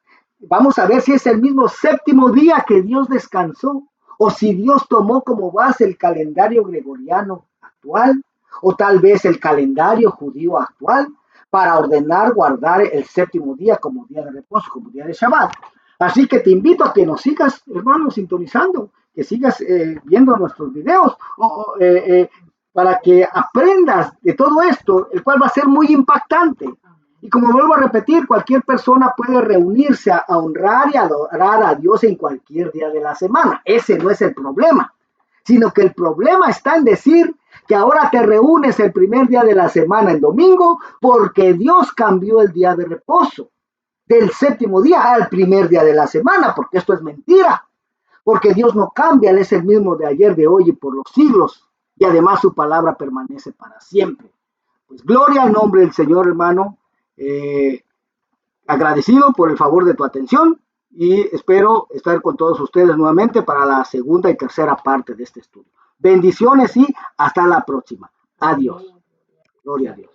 vamos a ver si es el mismo séptimo día que Dios descansó, o si Dios tomó como base el calendario gregoriano actual, o tal vez el calendario judío actual, para ordenar guardar el séptimo día como día de reposo, como día de Shabbat. Así que te invito a que nos sigas, hermano, sintonizando, que sigas viendo nuestros videos, para que aprendas de todo esto, el cual va a ser muy impactante. Y como vuelvo a repetir, cualquier persona puede reunirse a honrar y adorar a Dios en cualquier día de la semana. Ese no es el problema, sino que el problema está en decir, que ahora te reúnes el primer día de la semana, el domingo, porque Dios cambió el día de reposo del séptimo día al primer día de la semana, porque esto es mentira, porque Dios no cambia, Él es el mismo de ayer, de hoy y por los siglos, y además su palabra permanece para siempre. Pues gloria al nombre del Señor, hermano. Agradecido por el favor de tu atención y espero estar con todos ustedes nuevamente para la segunda y tercera parte de este estudio. Bendiciones y hasta la próxima. Adiós. Gloria a Dios.